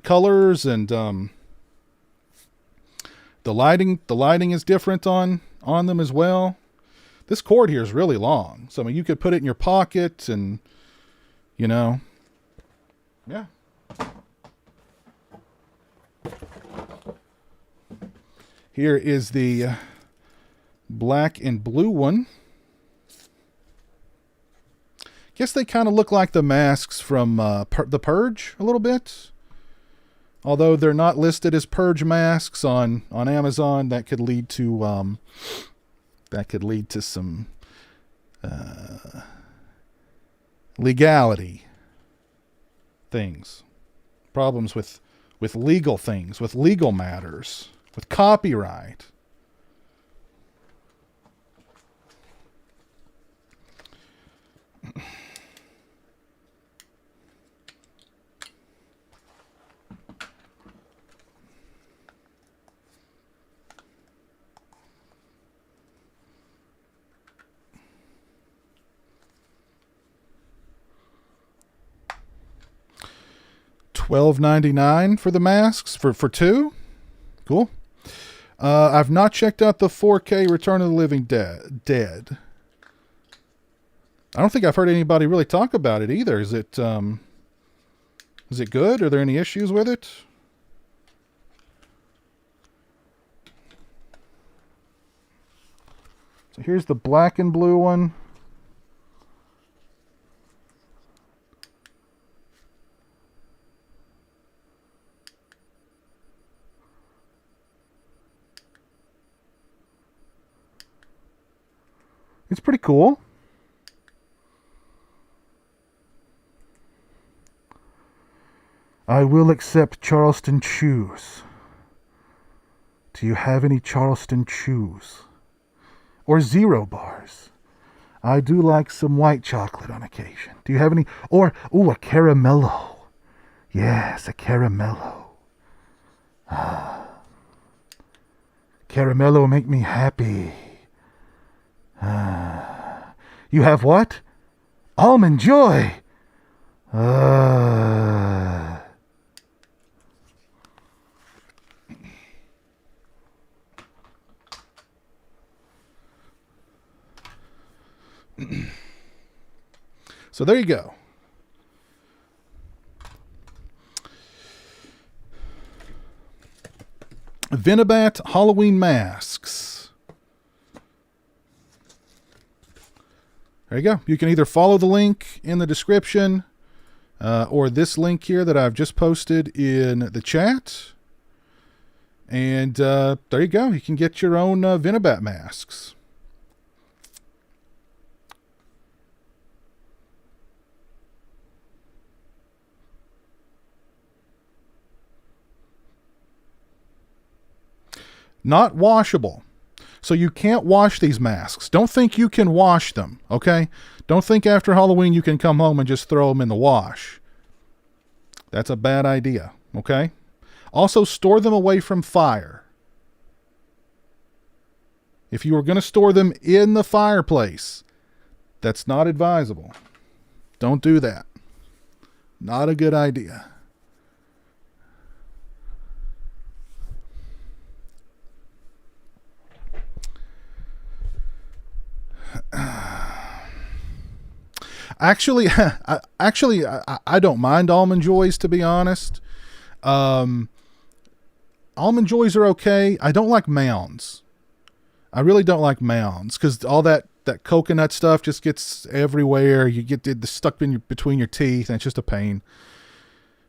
colors, and the lighting is different on them as well. This cord here is really long, so I mean you could put it in your pocket, and yeah. Here is the black and blue one. Guess they kind of look like the masks from The Purge a little bit. Although they're not listed as Purge masks on Amazon, that could lead to some legality things, problems with legal things, with legal matters, with copyright. $12.99 for the masks for 2. Cool. I've not checked out the 4K Return of the Living Dead. I don't think I've heard anybody really talk about it either. Is it good? Are there any issues with it? So here's the black and blue one. It's pretty cool. I will accept Charleston Chews. Do you have any Charleston Chews? Or Zero Bars? I do like some white chocolate on occasion. Do you have any? Or, ooh, a caramello. Yes, a caramello. Caramello make me happy. You have what? Almond Joy. So there you go. Venobat Halloween masks. There you go. You can either follow the link in the description or this link here that I've just posted in the chat. And there you go. You can get your own Venobat masks. Not washable. So you can't wash these masks. Don't think you can wash them, okay? Don't think after Halloween you can come home and just throw them in the wash. That's a bad idea, okay? Also, store them away from fire. If you were going to store them in the fireplace, that's not advisable. Don't do that. Not a good idea. Actually, I don't mind Almond Joys, to be honest. Almond Joys are okay. I don't like Mounds. I really don't like Mounds because all that coconut stuff just gets everywhere. You get it stuck in between your teeth, and it's just a pain.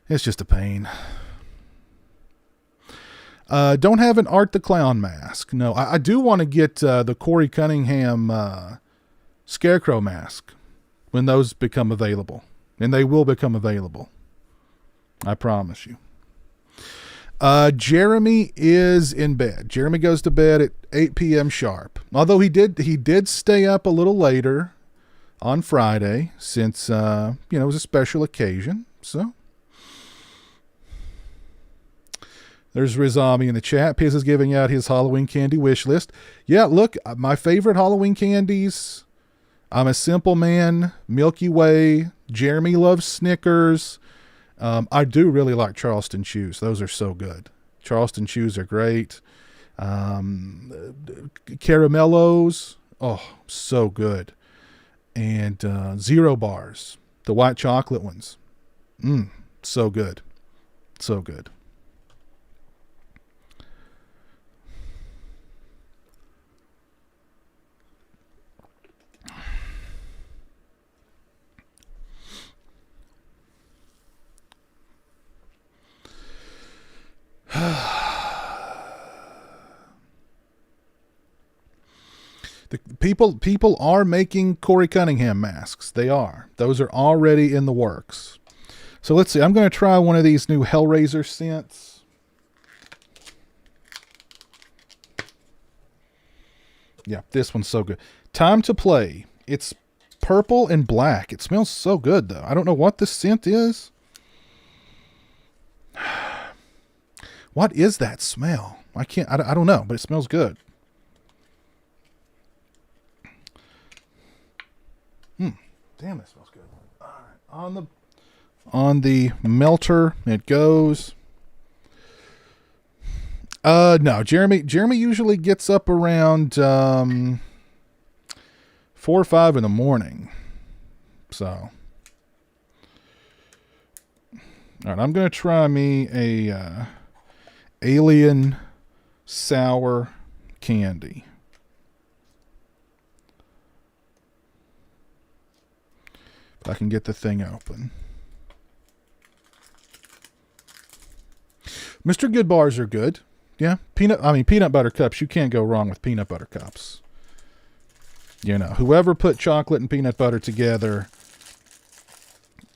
It's just a pain. Don't have an Art the Clown mask. No, I do want to get the Corey Cunningham Scarecrow mask when those become available. And they will become available. I promise you. Jeremy is in bed. Jeremy goes to bed at 8 p.m. sharp. Although he did stay up a little later on Friday since, it was a special occasion. So there's Rizami in the chat. Piz is giving out his Halloween candy wish list. Yeah, look, my favorite Halloween candies. I'm a simple man. Milky Way. Jeremy loves Snickers. I do really like Charleston Chews. Those are so good. Charleston Chews are great. Caramellos. Oh, so good. And Zero Bars. The white chocolate ones. So good. So good. The people are making Corey Cunningham masks. They are. Those are already in the works. So let's see. I'm going to try one of these new Hellraiser scents. Yeah, this one's so good. Time to Play. It's purple and black. It smells so good, though. I don't know what this scent is. What is that smell? I don't know, but it smells good. Damn, that smells good. All right, on the melter it goes. No, Jeremy usually gets up around 4 or 5 in the morning. So, all right, I'm gonna try me a alien sour candy. If I can get the thing open. Mr. Good bars are good. Yeah. Peanut butter cups. You can't go wrong with peanut butter cups. Whoever put chocolate and peanut butter together,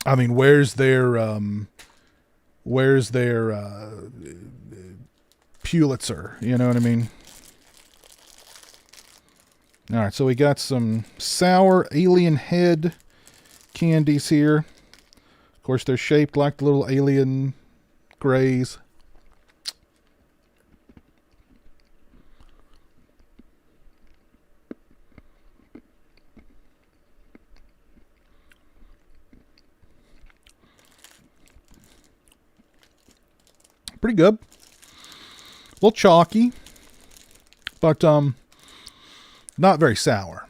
where's their Where's their Pulitzer? You know what I mean? All right, so we got some sour alien head candies here. Of course, they're shaped like the little alien grays. Pretty good. A little chalky, but not very sour.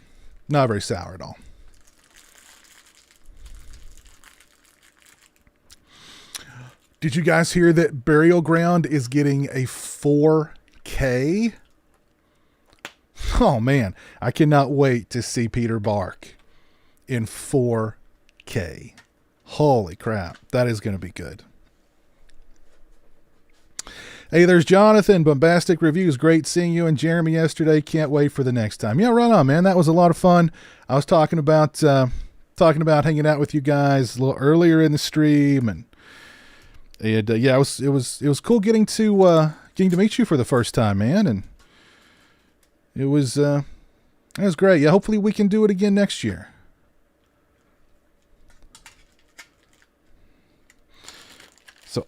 Not very sour at all. Did you guys hear that Burial Ground is getting a 4K? Oh man, I cannot wait to see Peter Bark in 4K. Holy crap, that is going to be good. Hey, there's Jonathan. Bombastic reviews. Great seeing you and Jeremy yesterday. Can't wait for the next time. Yeah, right on, man. That was a lot of fun. I was talking about hanging out with you guys a little earlier in the stream, and yeah, it was cool getting to meet you for the first time, man. And it was great. Yeah, hopefully we can do it again next year. So,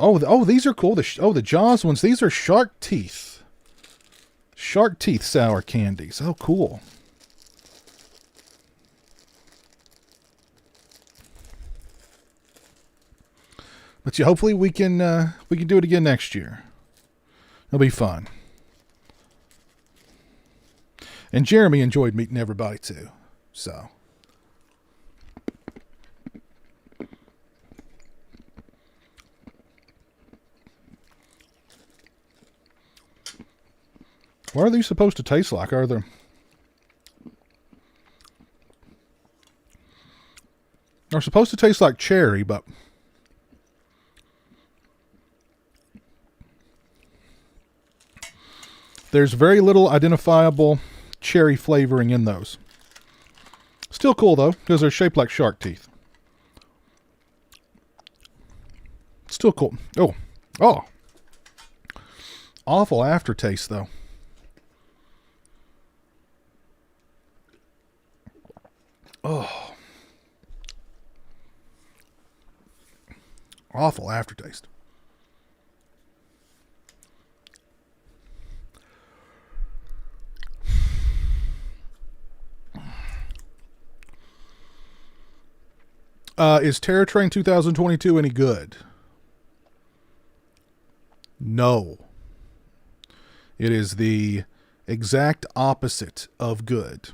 these are cool. The Jaws ones. These are shark teeth. Shark teeth sour candies. Oh, cool. But yeah, hopefully we can do it again next year. It'll be fun. And Jeremy enjoyed meeting everybody too. So. What are these supposed to taste like? Are they're supposed to taste like cherry, but there's very little identifiable cherry flavoring in those. Still cool though, because they're shaped like shark teeth. Still cool. Oh. Awful aftertaste though. Oh. Awful aftertaste. Is Terror Train 2022 any good? No. It is the exact opposite of good.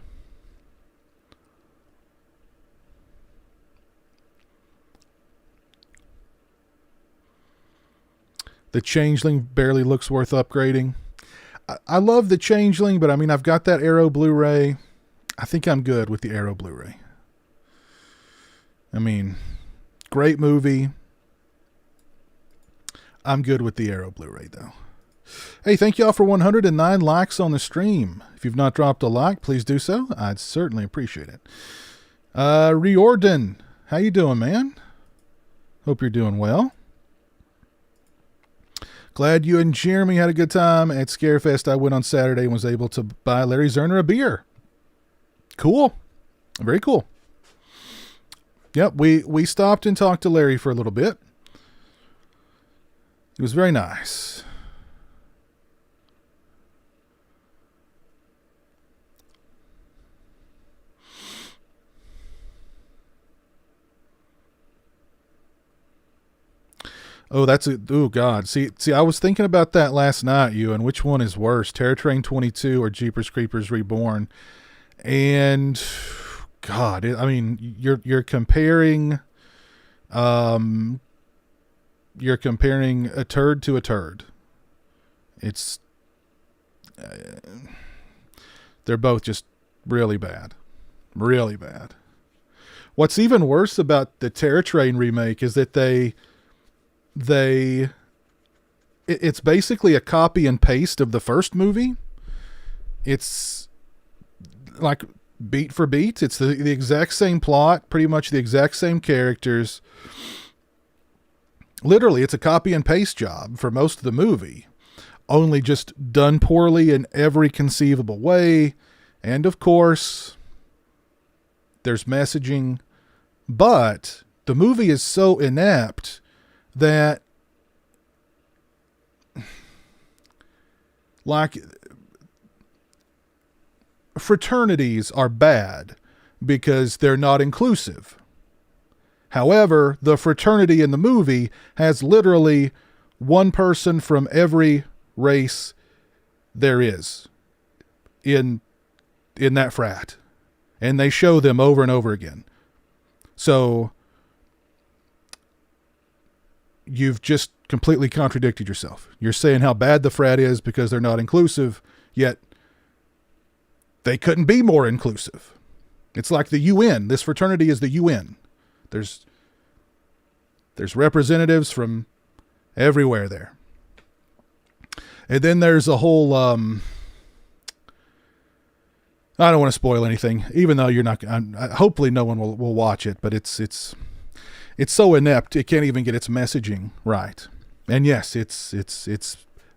The Changeling barely looks worth upgrading. I love the Changeling, but I mean, I've got that Arrow Blu-ray. I think I'm good with the Arrow Blu-ray. I mean, great movie. I'm good with the Arrow Blu-ray, though. Hey, thank y'all for 109 likes on the stream. If you've not dropped a like, please do so. I'd certainly appreciate it. Riordan, how you doing, man? Hope you're doing well. Glad you and Jeremy had a good time at Scarefest. I went on Saturday and was able to buy Larry Zerner a beer. Cool. Very cool. Yep, we stopped and talked to Larry for a little bit. It was very nice. Oh, oh God. See, I was thinking about that last night, and which one is worse, Terror Train 22 or Jeepers Creepers Reborn? And God, I mean, you're comparing a turd to a turd. It's they're both just really bad. Really bad. What's even worse about the Terror Train remake is that it's basically a copy and paste of the first movie. It's like beat for beat. It's the exact same plot, pretty much the exact same characters. Literally, it's a copy and paste job for most of the movie, only just done poorly in every conceivable way. And of course, there's messaging, but the movie is so inept that, like, fraternities are bad because they're not inclusive. However, the fraternity in the movie has literally one person from every race there is in that frat. And they show them over and over again. So you've just completely contradicted yourself. You're saying how bad the frat is because they're not inclusive, yet they couldn't be more inclusive. It's like the UN. This fraternity is the UN. There's representatives from everywhere there. And then there's a whole, I don't want to spoil anything, even though you're not, hopefully no one will watch it, but it's so inept, it can't even get its messaging right. And yes, it's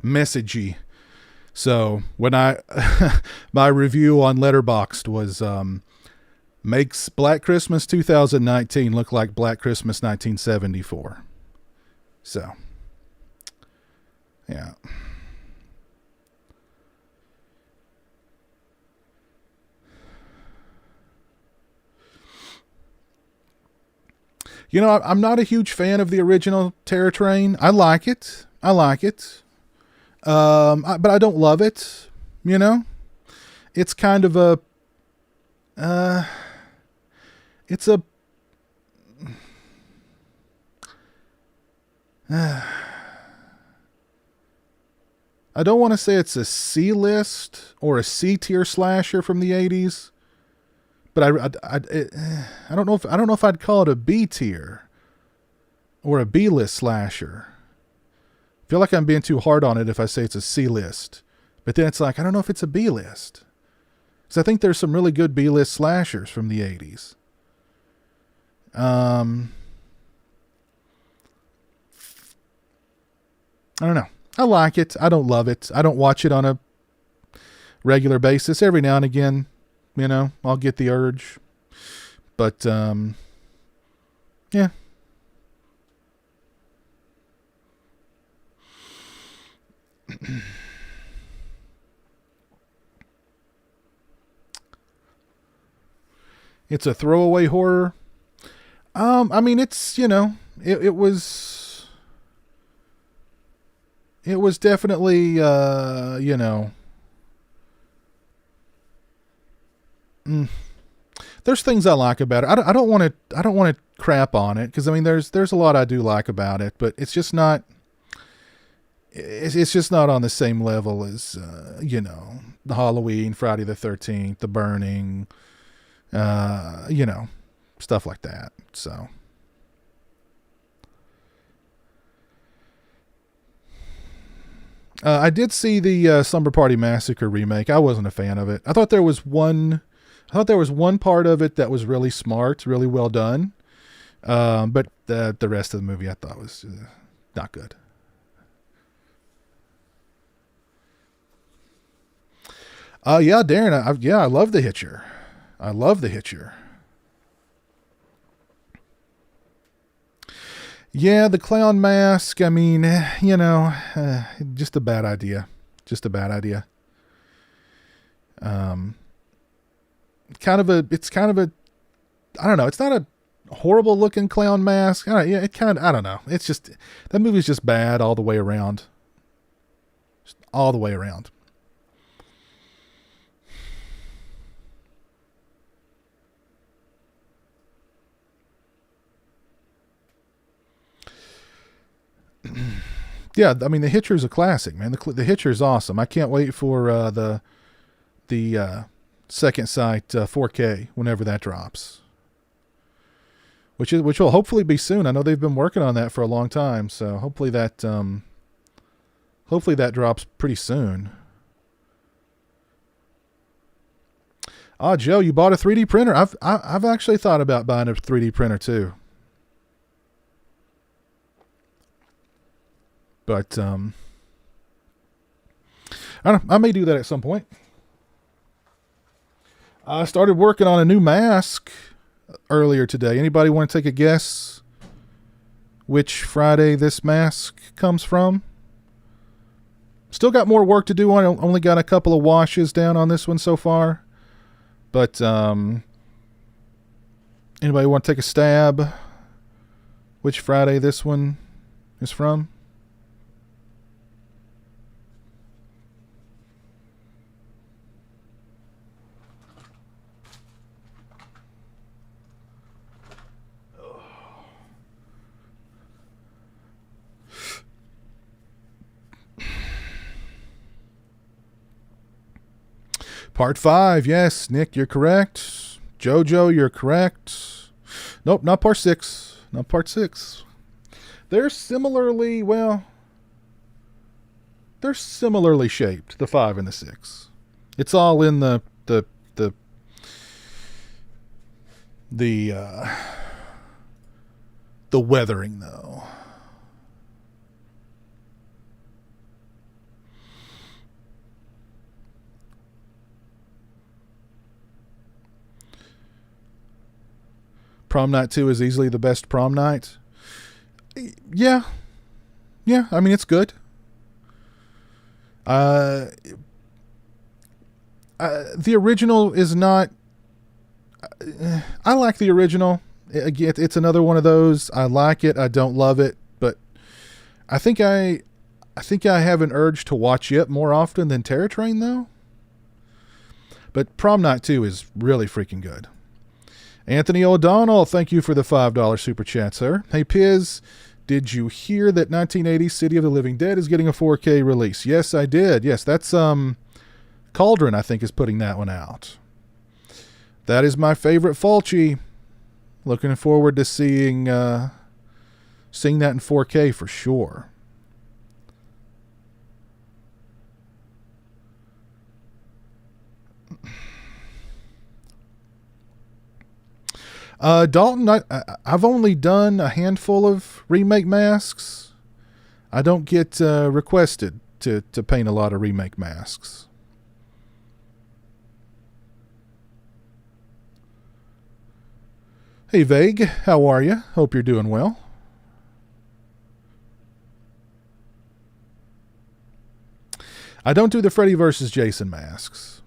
messagey. So when my review on Letterboxd was, makes Black Christmas 2019 look like Black Christmas 1974. So, yeah. You know, I'm not a huge fan of the original Terror Train. I like it. But I don't love it. You know, it's kind of a, it's a, I don't want to say it's a C-list or a C-tier slasher from the 80s, but I don't know if I'd call it a B-tier or a B-list slasher. I feel like I'm being too hard on it if I say it's a C-list, but then it's like, I don't know if it's a B-list. Because I think there's some really good B-list slashers from the 80s. I don't know. I like it. I don't love it. I don't watch it on a regular basis. Every now and again, you know, I'll get the urge. But, yeah. It's a throwaway horror. I mean, it's, you know, it was definitely, you know, there's things I like about it. I don't want to crap on it, because I mean, there's a lot I do like about it, but it's just not, it's just not on the same level as, you know, the Halloween, Friday the 13th, The Burning, you know, stuff like that. So, I did see the Slumber Party Massacre remake. I wasn't a fan of it. I thought there was one part of it that was really smart, really well done. But the rest of the movie I thought was not good. Yeah, Darren. I love The Hitcher. I love The Hitcher. Yeah, the clown mask. I mean, you know, just a bad idea. Just a bad idea. It's kind of a. I don't know. It's not a horrible looking clown mask. I don't know. It's just, that movie's just bad all the way around. Just all the way around. Yeah, I mean, The Hitcher's a classic, man. The Hitcher's awesome. I can't wait for the Second Sight 4K whenever that drops, which will hopefully be soon. I know they've been working on that for a long time, so hopefully that drops pretty soon. Ah, Joe, you bought a 3D printer. I've actually thought about buying a 3D printer too. But I don't know, I may do that at some point. I started working on a new mask earlier today. Anybody want to take a guess which Friday this mask comes from? Still got more work to do on it. Only got a couple of washes down on this one so far. But anybody want to take a stab which Friday this one is from? Part 5, yes, Nick, you're correct. Jojo, you're correct. Nope, not part 6. Not part 6. They're similarly shaped, the 5 and the 6. It's all in the weathering, though. Prom night 2 is easily the best prom night. Yeah. I mean, it's good. The original is not. I like the original. It's another one of those. I like it. I don't love it, but I think I have an urge to watch it more often than Terror Train, though. But Prom Night 2 is really freaking good. Anthony O'Donnell, thank you for the $5 super chat, sir. Hey, Piz, did you hear that 1980 City of the Living Dead is getting a 4K release? Yes, I did. Yes, that's Cauldron, I think, is putting that one out. That is my favorite Fulci. Looking forward to seeing that in 4K for sure. Dalton, I've only done a handful of remake masks. I don't get requested to paint a lot of remake masks. Hey, Vague, how are you? Hope you're doing well. I don't do the Freddy versus Jason masks.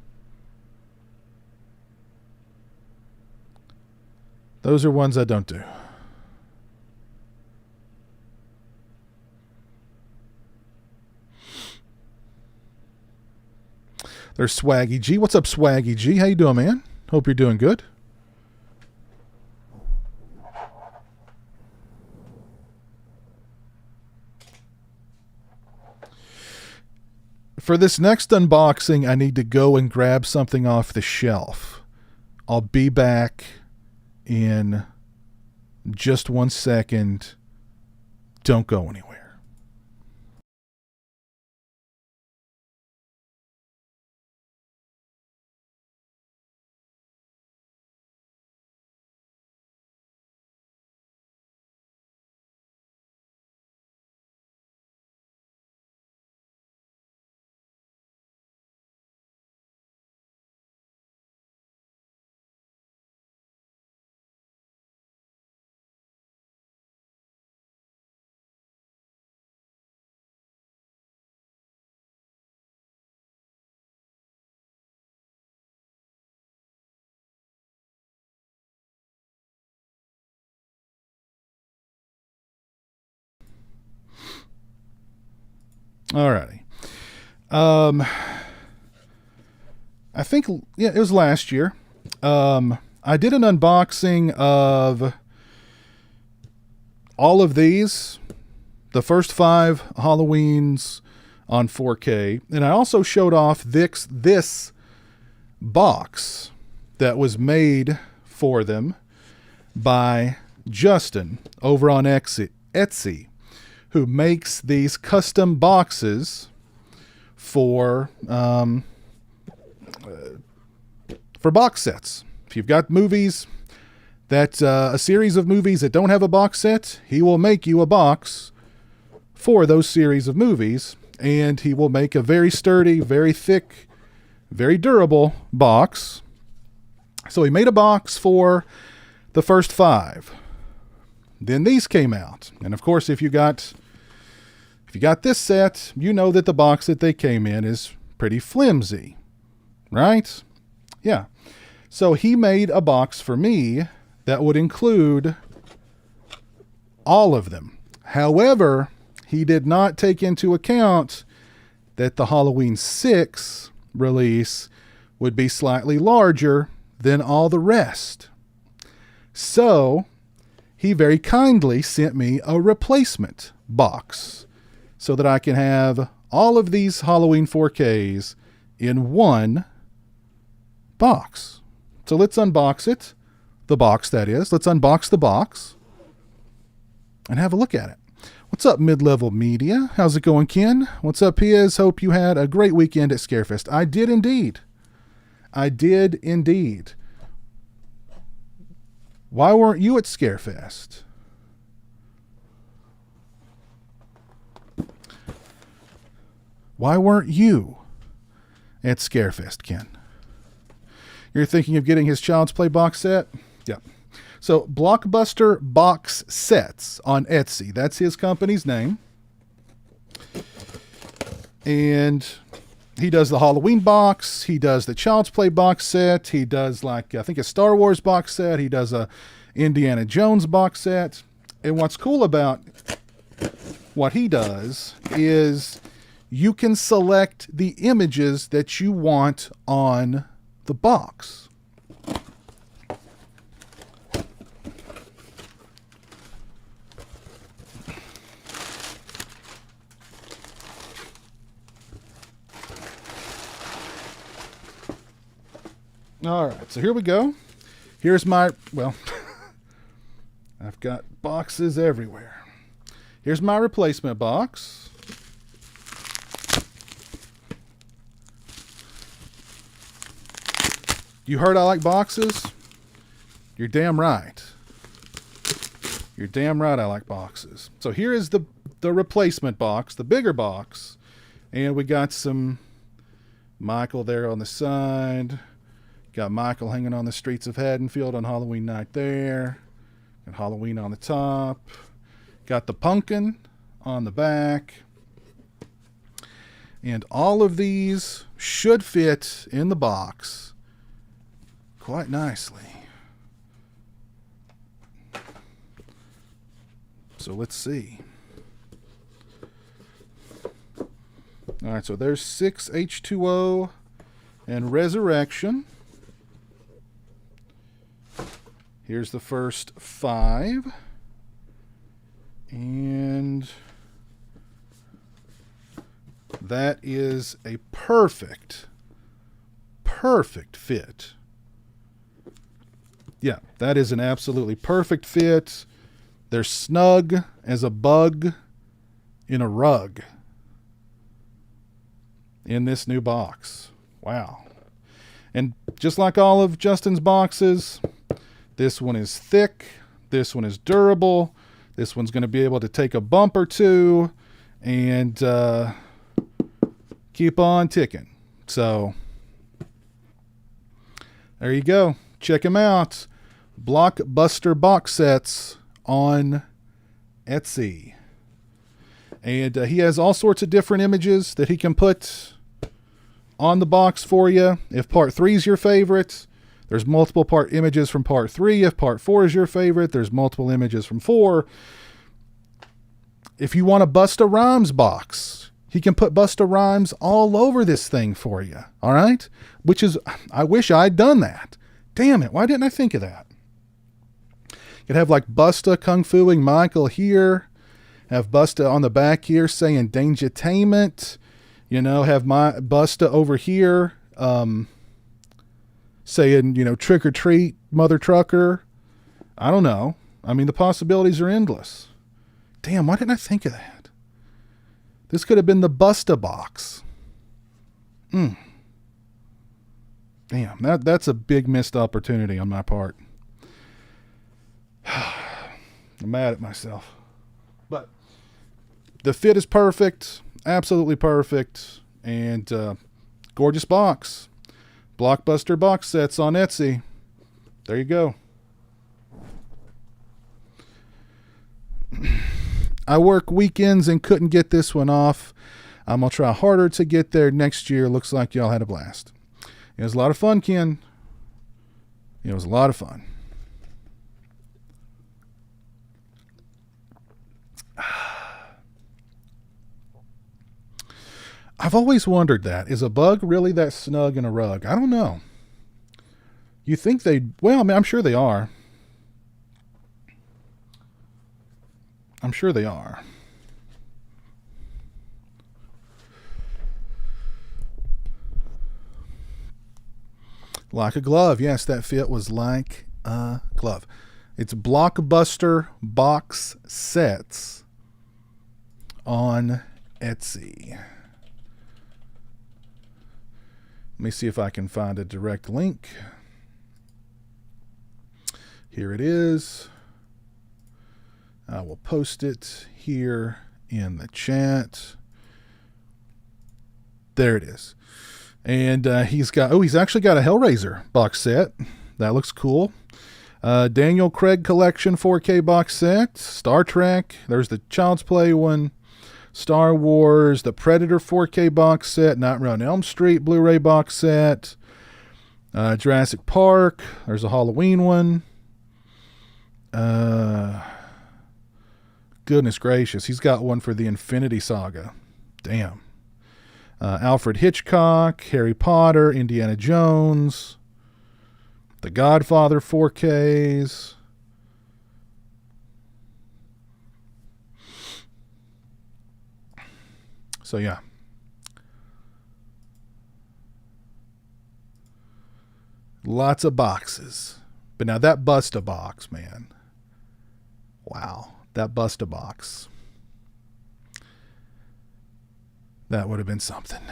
Those are ones I don't do. There's Swaggy G. What's up, Swaggy G? How you doing, man? Hope you're doing good. For this next unboxing, I need to go and grab something off the shelf. I'll be back in just 1 second. Don't go anywhere. Alrighty. I think, yeah, it was last year. I did an unboxing of all of these, the first 5 Halloweens on 4K, and I also showed off this box that was made for them by Justin over on Etsy, who makes these custom boxes for box sets. If you've got movies that a series of movies that don't have a box set, he will make you a box for those series of movies. And he will make a very sturdy, very thick, very durable box. So he made a box for the first 5. Then these came out. And of course, if you got this set, you know that the box that they came in is pretty flimsy, right? Yeah. So he made a box for me that would include all of them. However, he did not take into account that the Halloween 6 release would be slightly larger than all the rest. So he very kindly sent me a replacement box so that I can have all of these Halloween 4Ks in one box. So let's unbox it. The box, that is. Let's unbox the box and have a look at it. What's up, Mid-Level Media? How's it going, Ken? What's up, Piz? Hope you had a great weekend at Scarefest. I did indeed. Why weren't you at Scarefest? Why weren't you at Scarefest, Ken? You're thinking of getting his Child's Play box set? Yeah. So, Blockbuster Box Sets on Etsy. That's his company's name. And he does the Halloween box. He does the Child's Play box set. He does, like, I think a Star Wars box set. He does a Indiana Jones box set. And what's cool about what he does is you can select the images that you want on the box. All right, so here we go. Here's my, well, I've got boxes everywhere. Here's my replacement box. You heard I like boxes? You're damn right. You're damn right I like boxes. So here is the replacement box, the bigger box. And we got some Michael there on the side. Got Michael hanging on the streets of Haddonfield on Halloween night there. Got Halloween on the top. Got the pumpkin on the back. And all of these should fit in the box quite nicely. So let's see. All right, so there's 6 H2O and Resurrection. Here's the first 5. And that is a perfect fit. Yeah, that is an absolutely perfect fit. They're snug as a bug in a rug in this new box. Wow. And just like all of Justin's boxes, this one is thick. This one is durable. This one's going to be able to take a bump or two and keep on ticking. So there you go. Check him out. Blockbuster box sets on Etsy. And he has all sorts of different images that he can put on the box for you. If part 3 is your favorite, there's multiple part images from part 3. If part 4 is your favorite, there's multiple images from 4. If you want a Busta Rhymes box, he can put Busta Rhymes all over this thing for you. All right? Which is, I wish I'd done that. Damn it. Why didn't I think of that? You could have like Busta kung fuing Michael here. Have Busta on the back here saying Dangertainment. You know, have my Busta over here saying, you know, trick or treat, mother trucker. I don't know. I mean, the possibilities are endless. Damn, why didn't I think of that? This could have been the Busta box. Damn, that's a big missed opportunity on my part. I'm mad at myself. But The fit is perfect, absolutely perfect, and gorgeous box. Blockbuster box sets on Etsy. There you go. I work weekends and couldn't get this one off. I'm going to try harder to get there next year. Looks like y'all had a blast. It was a lot of fun, Ken. It was a lot of fun. I've always wondered that. Is a bug really that snug in a rug? I don't know. You think they'd... Well, I mean, I'm sure they are. I'm sure they are. Like a glove. Yes, that fit was like a glove. It's Blockbuster box sets on Etsy. Let me see if I can find a direct link. Here it is. I will post it here in the chat. There it is. And he's actually got a Hellraiser box set. That looks cool. Daniel Craig Collection 4K box set. Star Trek. There's the Child's Play one. Star Wars. The Predator 4K box set. Nightmare on Elm Street Blu-ray box set. Jurassic Park. There's a Halloween one. Goodness gracious. He's got one for the Infinity Saga. Damn. Alfred Hitchcock, Harry Potter, Indiana Jones, The Godfather 4Ks. So yeah. Lots of boxes. But now that Busta box, man. Wow. That Busta box. That would have been something.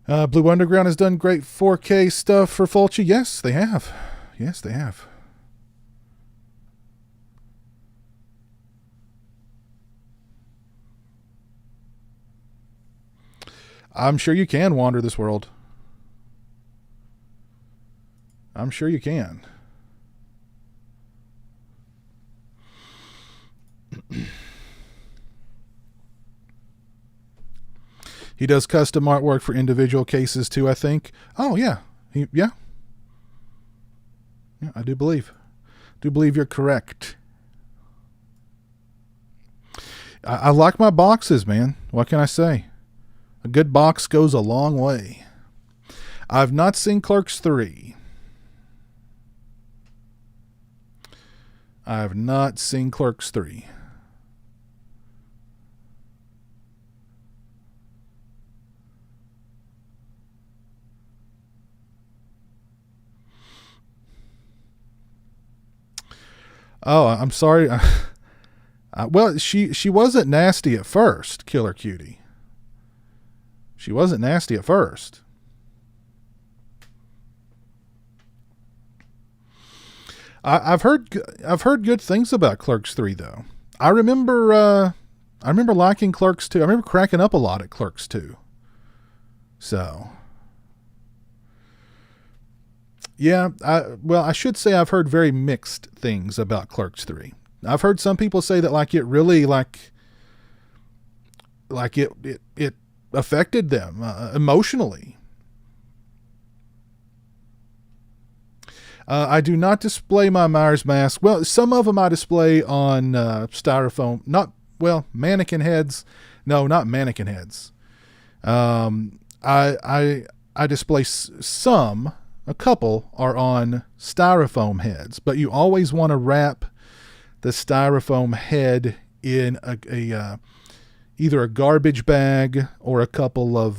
Blue Underground has done great 4K stuff for Fulci. Yes, they have. Yes, they have. I'm sure you can wander this world. I'm sure you can. He does custom artwork for individual cases too, I think. Oh, yeah. Yeah, I do believe. You're correct. I like my boxes, man. What can I say? A good box goes a long way. I've not seen Clerks 3. I have not seen Clerks 3. Oh, I'm sorry. Well, she wasn't nasty at first, Killer Cutie. She wasn't nasty at first. I've heard good things about Clerks 3 though. I remember liking Clerks 2. I remember cracking up a lot at Clerks 2. So yeah, I should say I've heard very mixed things about Clerks 3. I've heard some people say that like it really like it affected them emotionally. I do not display my Myers mask. Well, some of them I display on styrofoam, mannequin heads. No, not mannequin heads. I display some. A couple are on styrofoam heads, but you always want to wrap the styrofoam head in a either a garbage bag or a couple of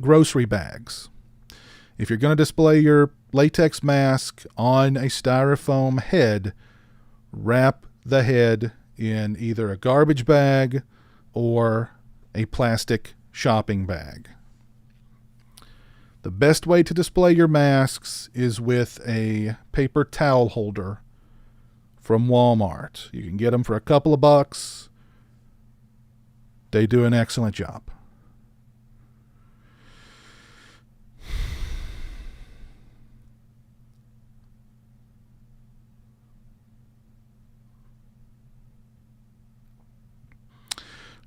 grocery bags. If you're going to display your latex mask on a styrofoam head, wrap the head in either a garbage bag or a plastic shopping bag. The best way to display your masks is with a paper towel holder from Walmart. You can get them for a couple of bucks. They do an excellent job.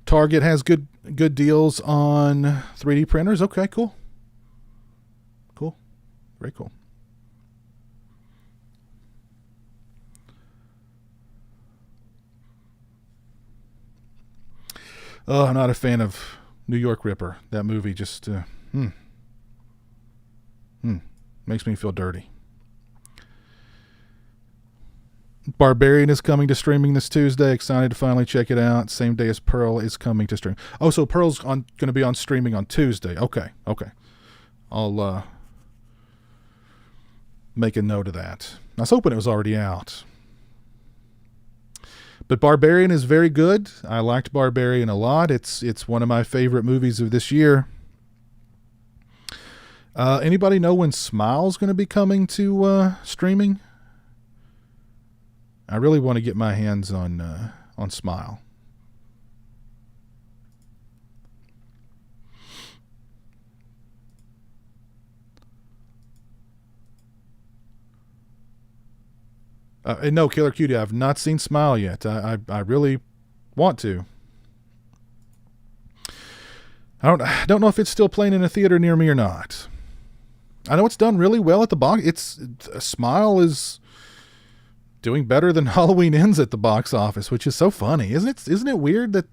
Target has good deals on 3D printers. Okay, cool. Cool. Very cool. Oh, I'm not a fan of New York Ripper. That movie just makes me feel dirty. Barbarian is coming to streaming this Tuesday. Excited to finally check it out. Same day as Pearl is coming to stream. Oh, so Pearl's going to be on streaming on Tuesday. Okay. I'll make a note of that. I was hoping it was already out. But Barbarian is very good. I liked Barbarian a lot. It's one of my favorite movies of this year. Anybody know when Smile's going to be coming to streaming? I really want to get my hands on Smile. And no, Killer Cutie, I've not seen Smile yet. I really want to. I don't know if it's still playing in a theater near me or not. I know it's done really well at the box. Smile is doing better than Halloween Ends at the box office, which is so funny. Isn't it weird that,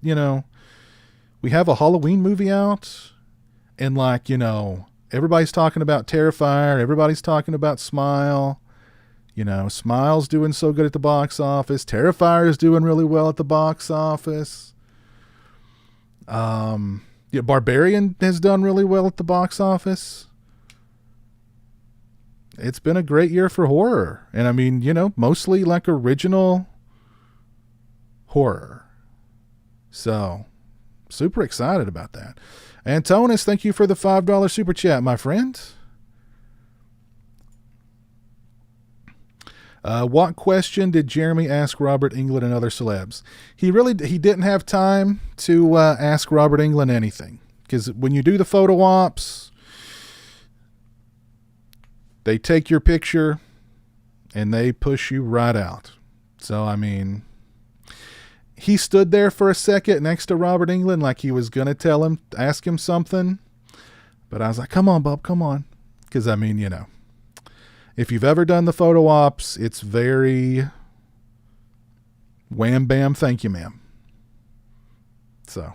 we have a Halloween movie out and everybody's talking about Terrifier, everybody's talking about Smile. Smile's doing so good at the box office. Terrifier is doing really well at the box office. Barbarian has done really well at the box office. It's been a great year for horror. And I mean, mostly like original horror. So, super excited about that. Antonis, thank you for the $5 super chat, my friend. What question did Jeremy ask Robert Englund and other celebs? He didn't have time to ask Robert Englund anything. Because when you do the photo ops, they take your picture and they push you right out. So, I mean, he stood there for a second next to Robert Englund like he was going to ask him something. But I was like, come on, Bob, come on. Because, I mean, if you've ever done the photo ops, it's very wham, bam, thank you, ma'am. So.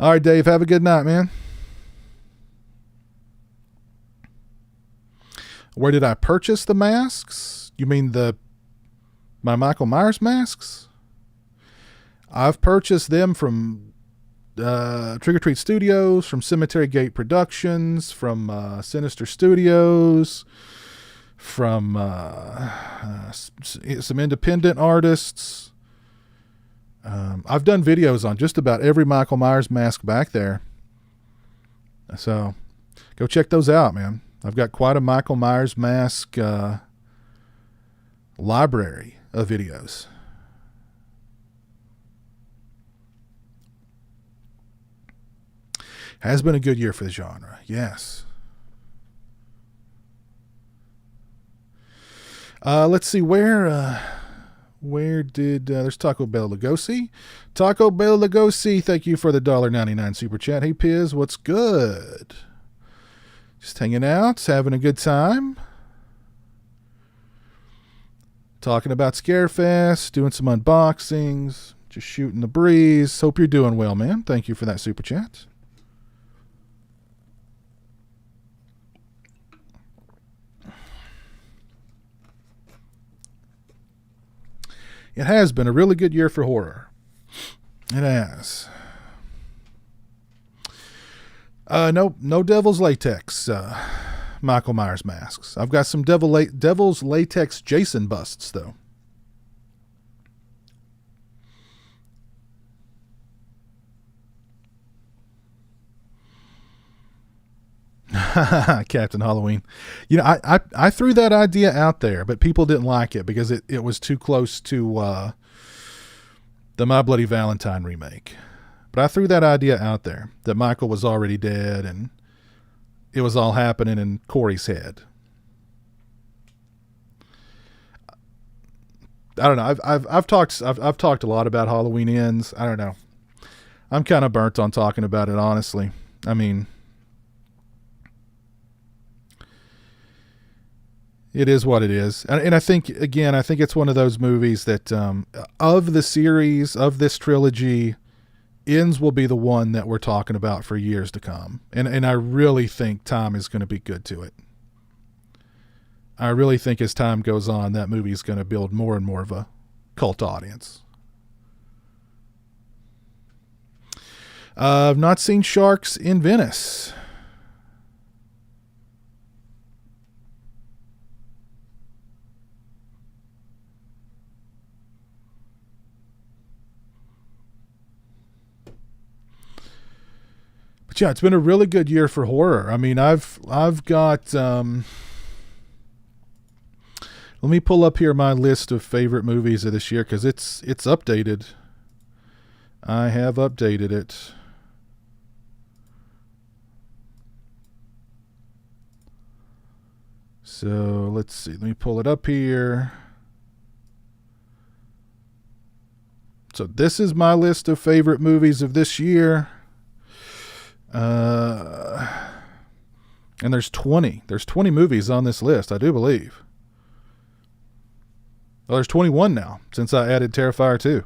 All right, Dave, have a good night, man. Where did I purchase the masks? You mean my Michael Myers masks? I've purchased them from Trick or Treat Studios, from Cemetery Gate Productions, from Sinister Studios, from some independent artists. I've done videos on just about every Michael Myers mask back there. So go check those out, man. I've got quite a Michael Myers mask library of videos. Has been a good year for the genre. Yes. Let's see where did there's Taco Bell Lugosi. Taco Bell Lugosi, thank you for the $1.99 super chat. Hey Piz, what's good? Just hanging out, having a good time. Talking about Scarefest, doing some unboxings, just shooting the breeze. Hope you're doing well, man. Thank you for that super chat. It has been a really good year for horror. It has. No Devil's Latex Michael Myers masks. I've got some Devil's Latex Jason busts, though. Captain Halloween. You know, I threw that idea out there, but people didn't like it because it was too close to the My Bloody Valentine remake. But I threw that idea out there that Michael was already dead and it was all happening in Corey's head. I don't know. I've talked a lot about Halloween Ends. I don't know. I'm kind of burnt on talking about it, honestly. I mean, it is what it is. And I think, again, I think it's one of those movies that, of the series, of this trilogy, Ends will be the one that we're talking about for years to come. And I really think time is going to be good to it. I really think as time goes on, that movie is going to build more and more of a cult audience. I've not seen Sharks in Venice. But yeah, it's been a really good year for horror. I mean, I've got let me pull up here my list of favorite movies of this year because it's updated. I have updated it. So let's see. Let me pull it up here. So this is my list of favorite movies of this year. And there's 20. There's 20 movies on this list, I do believe. Well, there's 21 now since I added Terrifier 2.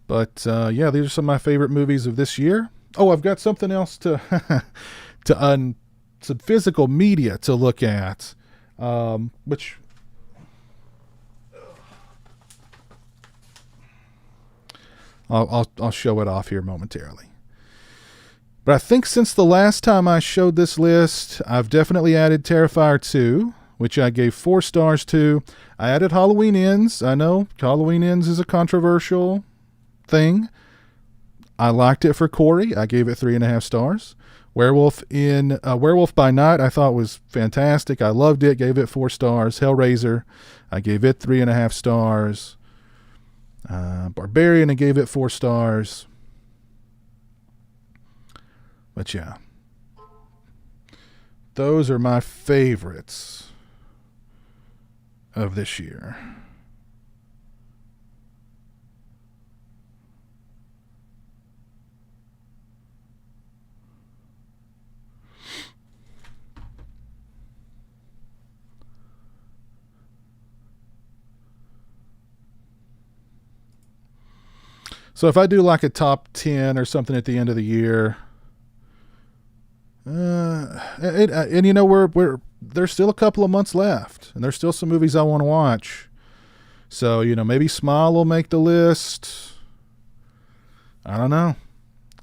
But yeah, these are some of my favorite movies of this year. Oh, I've got something else to some physical media to look at, which I'll show it off here momentarily. But I think since the last time I showed this list, I've definitely added Terrifier 2, which I gave 4 stars to. I added Halloween Ends. I know Halloween Ends is a controversial thing. I liked it for Corey. I gave it 3.5 stars. Werewolf by Night I thought was fantastic. I loved it. Gave it 4 stars. Hellraiser, I gave it 3.5 stars. Barbarian, I gave it 4 stars. But yeah, those are my favorites of this year. So if I do like a top 10 or something at the end of the year, and you know, there's still a couple of months left, and there's still some movies I want to watch. So, you know, maybe Smile will make the list. I don't know.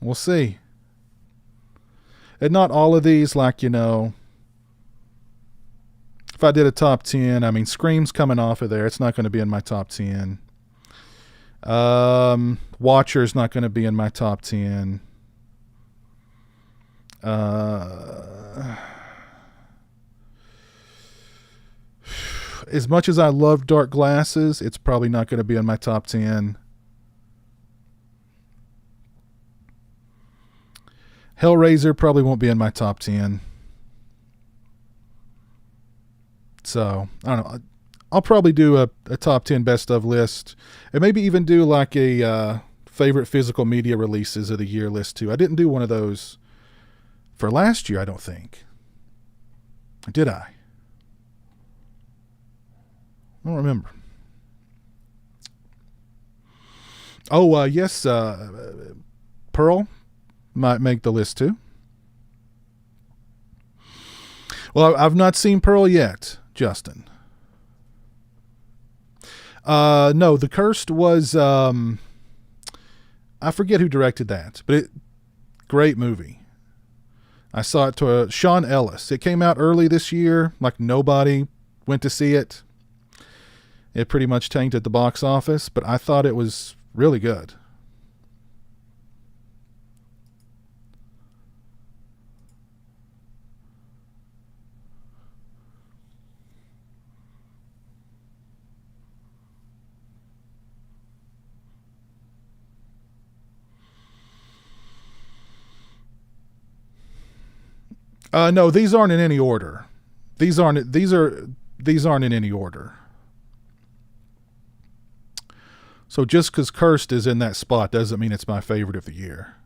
We'll see. And not all of these, like, you know, if I did a top 10, I mean, Scream's coming off of there. It's not going to be in my top 10. Watcher's not going to be in my top 10. As much as I love Dark Glasses, it's probably not going to be in my top 10. Hellraiser probably won't be in my top 10. So, I don't know. I'll probably do a top 10 best of list, and maybe even do like a favorite physical media releases of the year list too. I didn't do one of those for last year, I don't think. Did I? I don't remember. Oh, yes, Pearl might make the list too. Well, I've not seen Pearl yet, Justin. No, The Cursed was, I forget who directed that, but great movie. I saw it to Sean Ellis. It came out early this year, like nobody went to see it. It pretty much tanked at the box office, but I thought it was really good. No, these aren't in any order. These aren't in any order. So just because Cursed is in that spot doesn't mean it's my favorite of the year.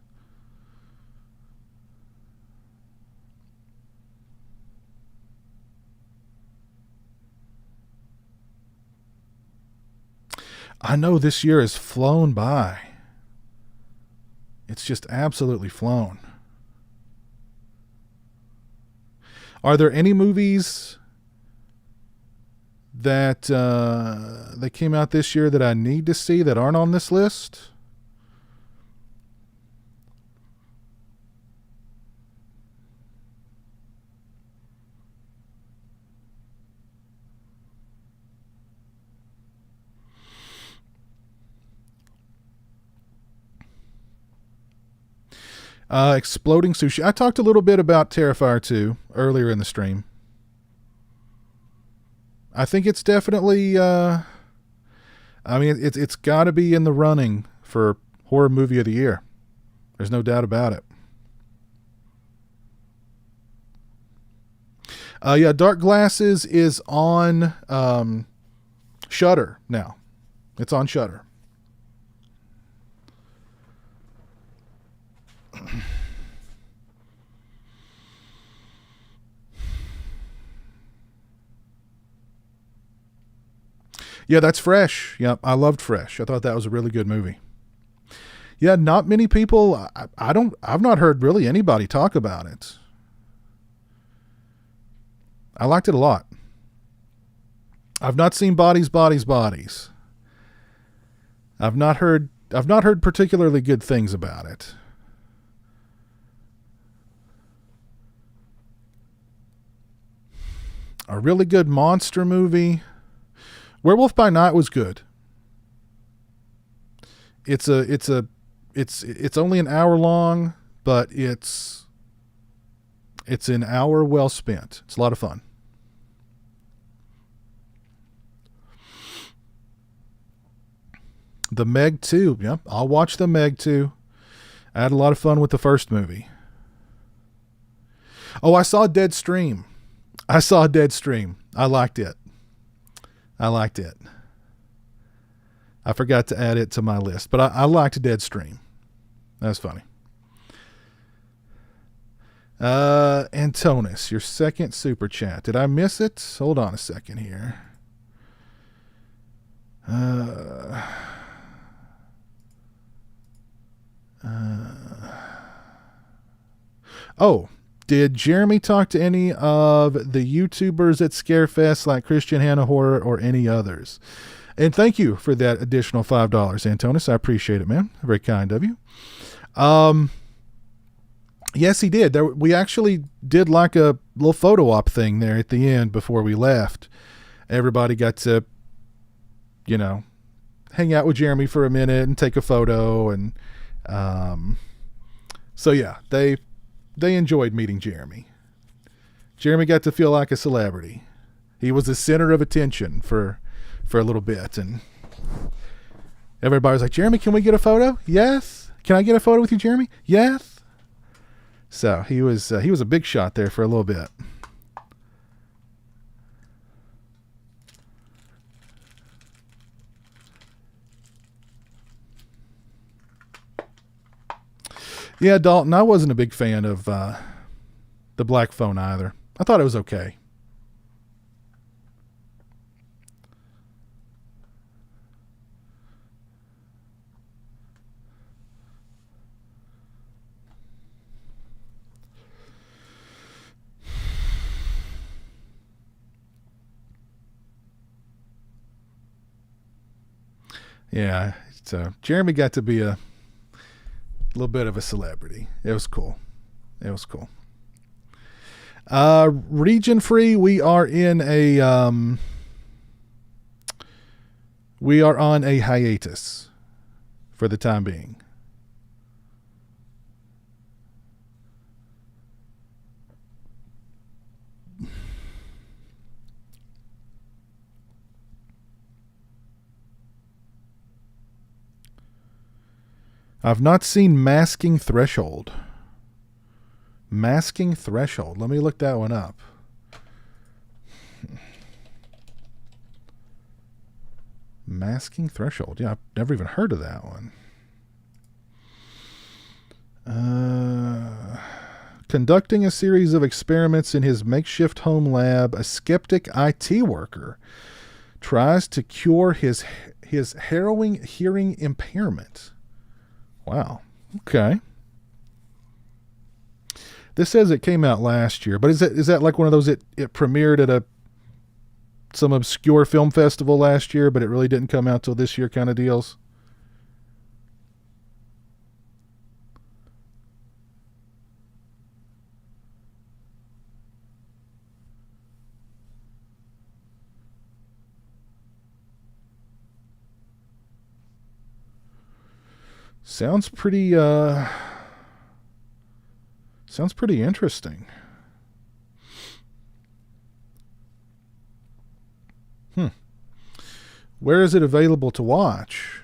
I know this year has flown by. It's just absolutely flown. Are there any movies that came out this year that I need to see that aren't on this list? Exploding Sushi. I talked a little bit about Terrifier 2 earlier in the stream. I think it's definitely. It's got to be in the running for horror movie of the year. There's no doubt about it. Dark Glasses is on Shudder now. It's on Shudder. Yeah, that's Fresh. Yep, I loved Fresh. I thought that was a really good movie. Yeah, not many people. I've not heard really anybody talk about it. I liked it a lot. I've not seen Bodies, Bodies, Bodies. I've not heard particularly good things about it. A really good monster movie. Werewolf by Night was good. It's only an hour long, but it's an hour well spent. It's a lot of fun. The Meg 2. Yep, I'll watch The Meg 2. I had a lot of fun with the first movie. Oh, I saw Deadstream. I liked it. I forgot to add it to my list, but I liked Deadstream. That was funny. Antonis, your second super chat. Did I miss it? Hold on a second here. Did Jeremy talk to any of the YouTubers at Scarefest like Christian Hannah Horror or any others? And thank you for that additional $5, Antonis. I appreciate it, man. Very kind of you. Yes, he did. We actually did like a little photo op thing there at the end before we left. Everybody got to, hang out with Jeremy for a minute and take a photo. And so, yeah, they enjoyed meeting Jeremy. Jeremy got to feel like a celebrity. He was the center of attention for a little bit, and everybody was like, Jeremy, can we get a photo? Yes. Can I get a photo with you, Jeremy? Yes. So he was a big shot there for a little bit. Yeah, Dalton, I wasn't a big fan of the Black Phone either. I thought it was okay. Yeah, so Jeremy got to be a little bit of a celebrity. It was cool. Region free, we are on a hiatus for the time being. I've not seen Masking Threshold. Masking Threshold. Let me look that one up. Masking Threshold. Yeah, I've never even heard of that one. Conducting a series of experiments in his makeshift home lab, a skeptic IT worker tries to cure his harrowing hearing impairment. Wow. Okay. This says it came out last year, but is that like one of those it premiered at some obscure film festival last year, but it really didn't come out till this year kind of deals? Sounds pretty interesting. Where is it available to watch?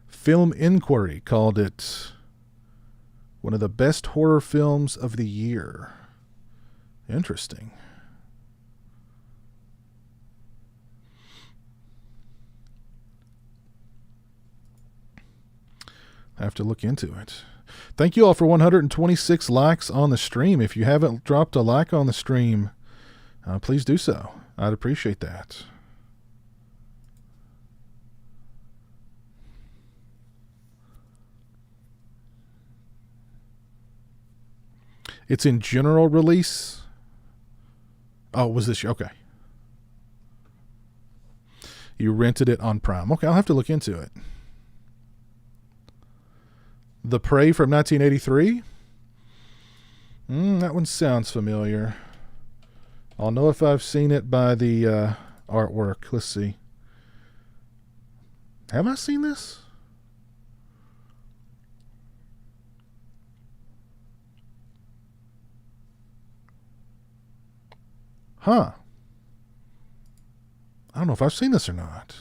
Film Inquiry called it one of the best horror films of the year. Interesting. I have to look into it. Thank you all for 126 likes on the stream. If you haven't dropped a like on the stream, please do so. I'd appreciate that. It's in general release. Oh, was this? Okay. You rented it on Prime. Okay, I'll have to look into it. The Prey from 1983? That one sounds familiar. I'll know if I've seen it by the artwork. Let's see. Have I seen this? Huh. I don't know if I've seen this or not.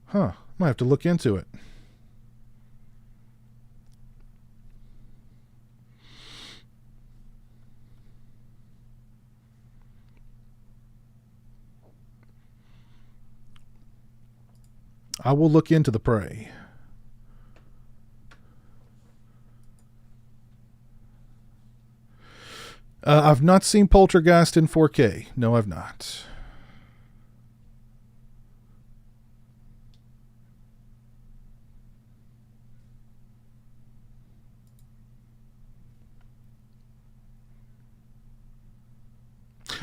Huh. Might have to look into it. I will look into The Prey. I've not seen Poltergeist in 4K. No, I've not.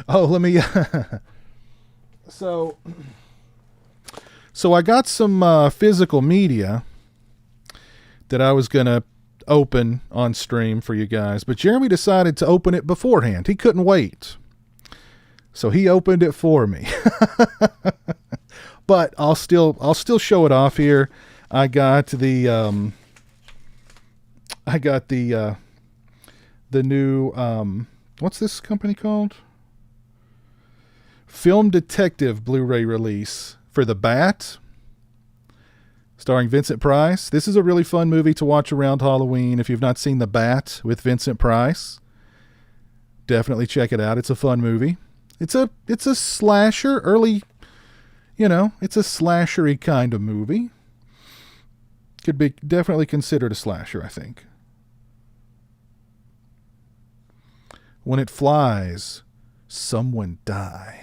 Oh, let me... So I got some physical media that I was going to open on stream for you guys, but Jeremy decided to open it beforehand. He couldn't wait. So he opened it for me. But I'll still show it off here. I got the new what's this company called? Film Detective Blu-ray release for The Bat, starring Vincent Price. This is a really fun movie to watch around Halloween. If you've not seen The Bat with Vincent Price, definitely check it out. It's a fun movie. It's a slasher, early, it's a slashery kind of movie. Could be definitely considered a slasher, I think. When it flies, someone dies.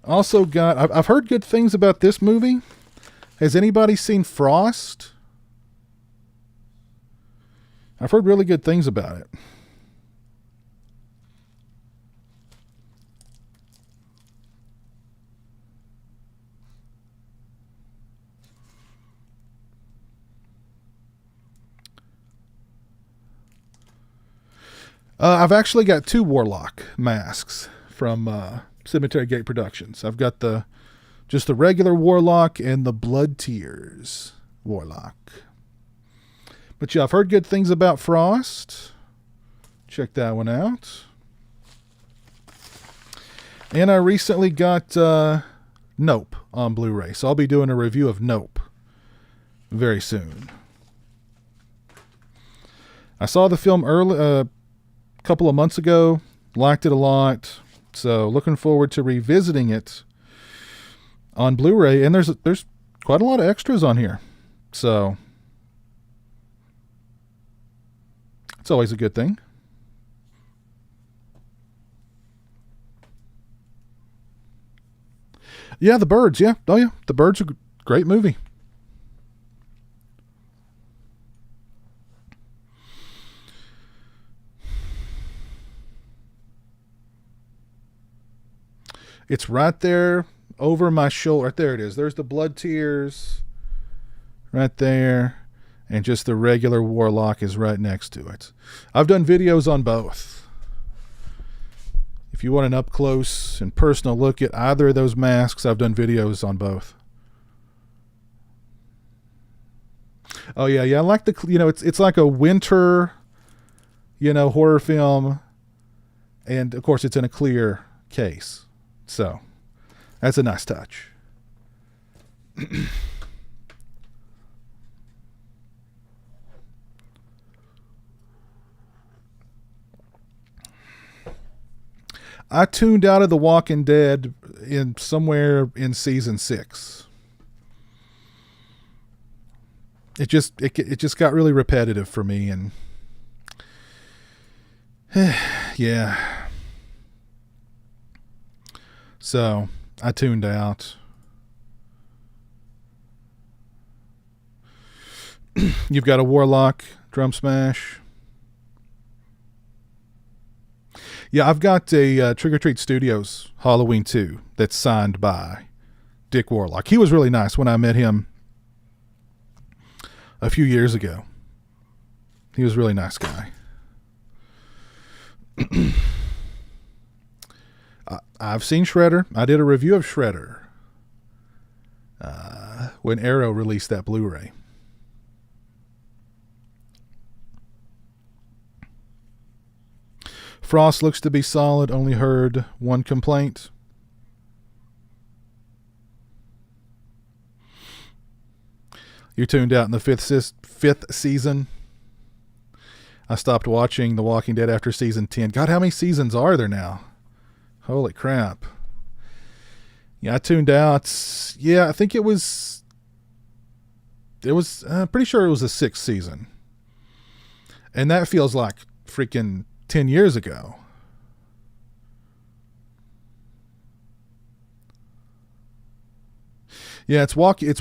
Also got, I've heard good things about this movie. Has anybody seen Frost? I've heard really good things about it. I've actually got 2 Warlock masks from Cemetery Gate Productions. I've got the Just the regular Warlock and the Blood Tears Warlock. But yeah, I've heard good things about Frost. Check that one out. And I recently got Nope on Blu-ray. So I'll be doing a review of Nope very soon. I saw the film a couple of months ago. Liked it a lot. So looking forward to revisiting it on Blu-ray. And there's quite a lot of extras on here. So it's always a good thing. Yeah, The Birds. Yeah. Oh, yeah. The Birds are a great movie. It's right there over my shoulder. Right there it is. There's the Blood Tears right there. And just the regular Warlock is right next to it. I've done videos on both. If you want an up close and personal look at either of those masks, I've done videos on both. Oh yeah, I like the, it's like a winter, horror film, and of course it's in a clear case. So that's a nice touch. I tuned out of The Walking Dead somewhere in season 6. It just got really repetitive for me, and yeah. So I tuned out. You've got a Warlock drum smash. Yeah, I've got a Trick or Treat Studios Halloween 2 that's signed by Dick Warlock. He was really nice when I met him a few years ago. He was a really nice guy. I've seen Shredder. I did a review of Shredder when Arrow released that Blu-ray. Frost looks to be solid. Only heard one complaint. You're tuned out in the fifth season. I stopped watching The Walking Dead after season 10. God, how many seasons are there now? Holy crap. Yeah, I tuned out. Yeah, I think it was pretty sure it was the 6th season. And that feels like freaking 10 years ago. Yeah, it's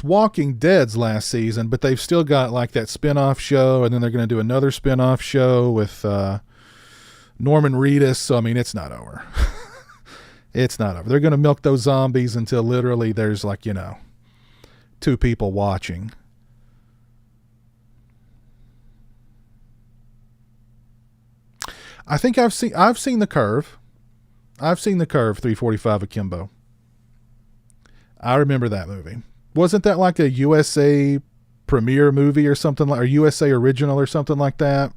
Walking Dead's last season, but they've still got like that spin-off show, and then they're going to do another spin-off show with Norman Reedus. So, I mean, it's not over. It's not over. They're going to milk those zombies until literally there's 2 people watching. I think I've seen The Curve. I've seen The Curve, 345 Akimbo. I remember that movie. Wasn't that like a USA premiere movie or something, like, or USA original or something like that?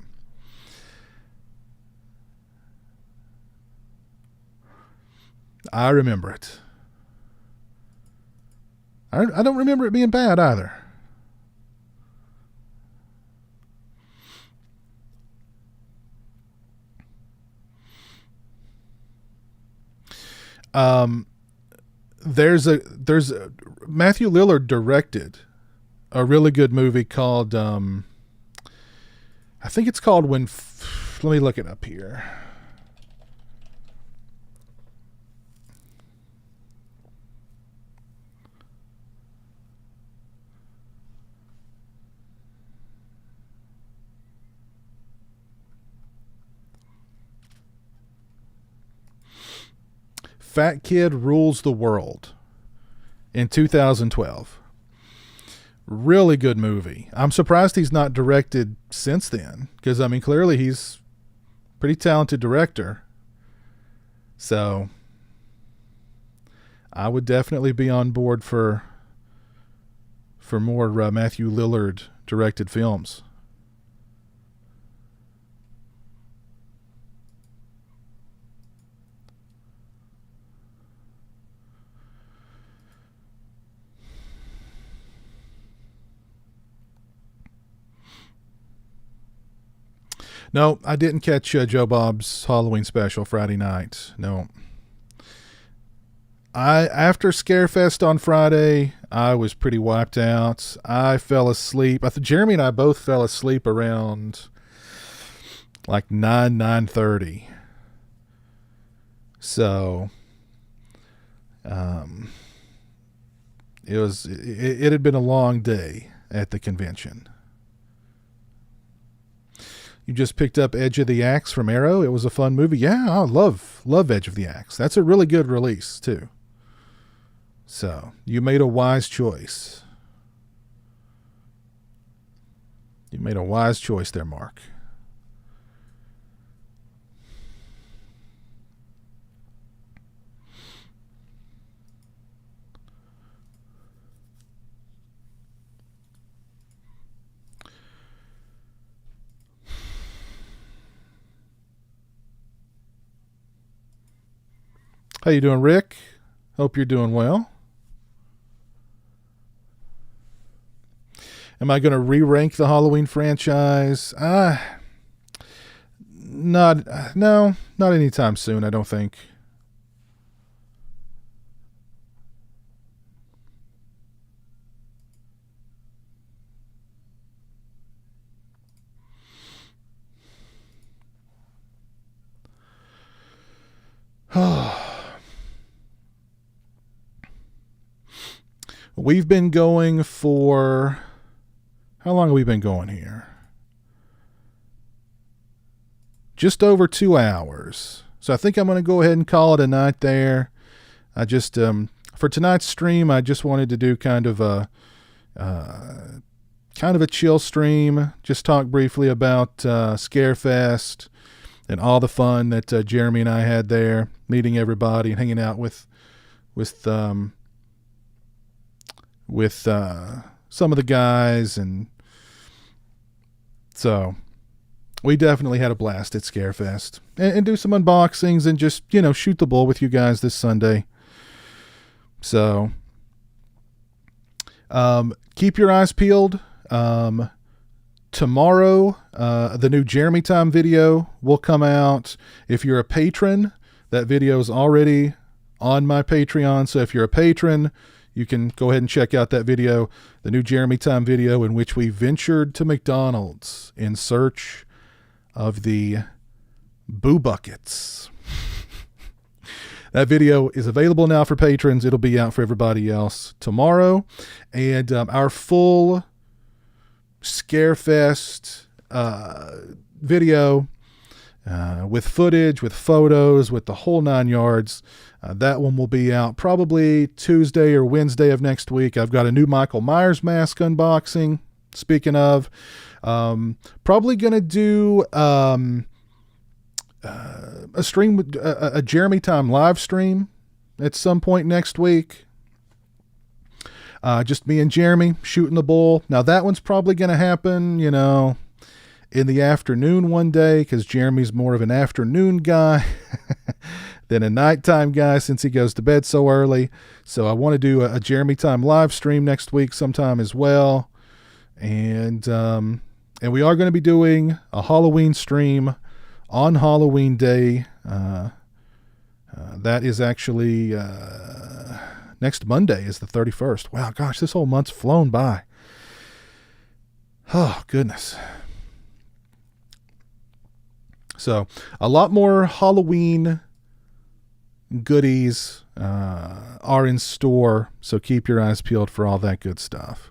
I remember it. I don't remember it being bad either. There's Matthew Lillard directed a really good movie called I think it's called let me look it up here. Fat Kid Rules the World in 2012. Really good movie. I'm surprised he's not directed since then, because, I mean, clearly he's a pretty talented director. So I would definitely be on board for more Matthew Lillard directed films. No, I didn't catch Joe Bob's Halloween special Friday night. No. After Scarefest on Friday, I was pretty wiped out. I fell asleep. Jeremy and I both fell asleep around like 9:30. So, it had been a long day at the convention. You just picked up Edge of the Axe from Arrow. It was a fun movie. Yeah, I love Edge of the Axe. That's a really good release too. So you made a wise choice. You made a wise choice there, Mark. How you doing, Rick? Hope you're doing well. Am I going to re-rank the Halloween franchise? No, not anytime soon, I don't think. We've been going for... How long have we been going here? Just over 2 hours. So I think I'm going to go ahead and call it a night there. I just, for tonight's stream, I just wanted to do kind of a chill stream. Just talk briefly about Scarefest and all the fun that Jeremy and I had there, meeting everybody and hanging out with some of the guys. And so we definitely had a blast at Scarefest, and do some unboxings and just, shoot the bull with you guys this Sunday. So keep your eyes peeled. Tomorrow, the new Jeremy Time video will come out. If you're a patron, that video is already on my Patreon. So if you're a patron, you can go ahead and check out that video, the new Jeremy Time video, in which we ventured to McDonald's in search of the Boo Buckets. That video is available now for patrons. It'll be out for everybody else tomorrow. And our full Scarefest video with footage, with photos, with the whole 9 yards. That one will be out probably Tuesday or Wednesday of next week. I've got a new Michael Myers mask unboxing. Speaking of, probably going to do a stream, a Jeremy Time live stream at some point next week. Just me and Jeremy shooting the bull. Now that one's probably going to happen, in the afternoon one day, because Jeremy's more of an afternoon guy than a nighttime guy since he goes to bed so early. So I want to do a Jeremy Time live stream next week sometime as well. And we are going to be doing a Halloween stream on Halloween Day. That is actually next Monday is the 31st. Wow, gosh, this whole month's flown by. Oh, goodness. So a lot more Halloween goodies are in store. So keep your eyes peeled for all that good stuff.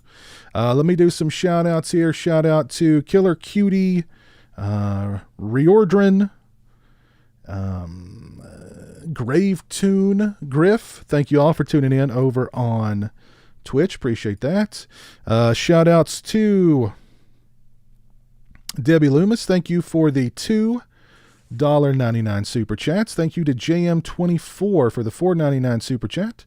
Let me do some shout outs here. Shout out to Killer Cutie, Reordrin, Grave Tune, Griff. Thank you all for tuning in over on Twitch. Appreciate that. Shout outs to Debbie Loomis. Thank you for the 2 $1.99 super chats. Thank you to JM24 for the $4.99 super chat.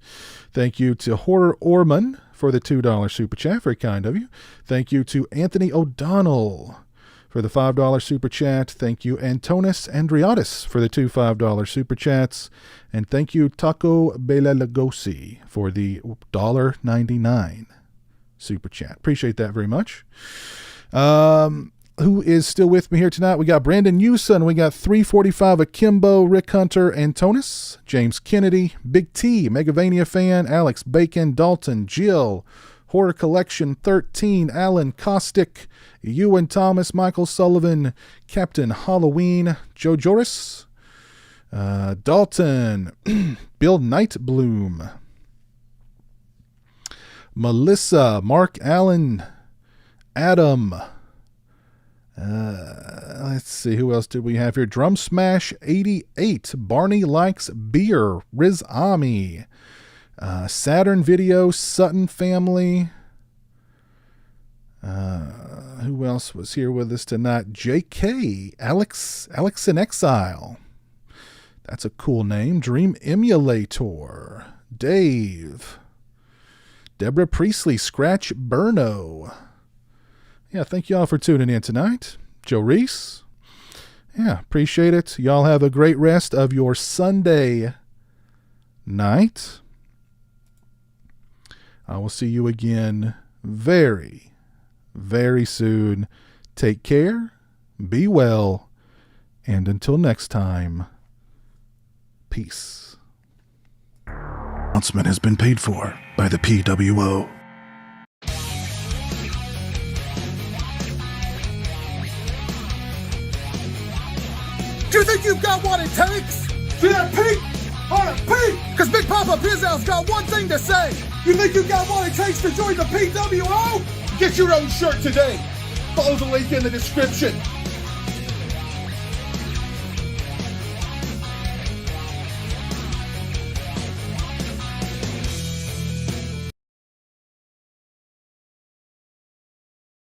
Thank you to Horror Orman for the $2 super chat. Very kind of you. Thank you to Anthony O'Donnell for the $5 super chat. Thank you, Antonis Andriotis, for the two $5 super chats. And thank you, Taco Bela Lugosi, for the $1.99 super chat. Appreciate that very much. Who is still with me here tonight? We got Brandon Hewson. We got 345 Akimbo, Rick Hunter, Antonis, James Kennedy, Big T, Megavania fan, Alex Bacon, Dalton, Jill, Horror Collection 13, Alan Kostick, Ewan Thomas, Michael Sullivan, Captain Halloween, Joe Joris, Dalton, Bill Nightbloom, Melissa, Mark Allen, Adam. Let's see, who else did we have here? Drum Smash 88, Barney Likes Beer, Riz Ami, Saturn Video, Sutton Family. Who else was here with us tonight? JK, Alex in Exile. That's a cool name. Dream Emulator, Dave, Deborah Priestley, Scratch Burno. Yeah, thank y'all for tuning in tonight. Joe Reese. Yeah, appreciate it. Y'all have a great rest of your Sunday night. I will see you again very, very soon. Take care, be well, and until next time, peace. Announcement has been paid for by the PWO. Do you think you've got what it takes? See that peak? On a peak! Cause Big Papa Pizzowell's got one thing to say. You think you got what it takes to join the PWO? Get your own shirt today. Follow the link in the description.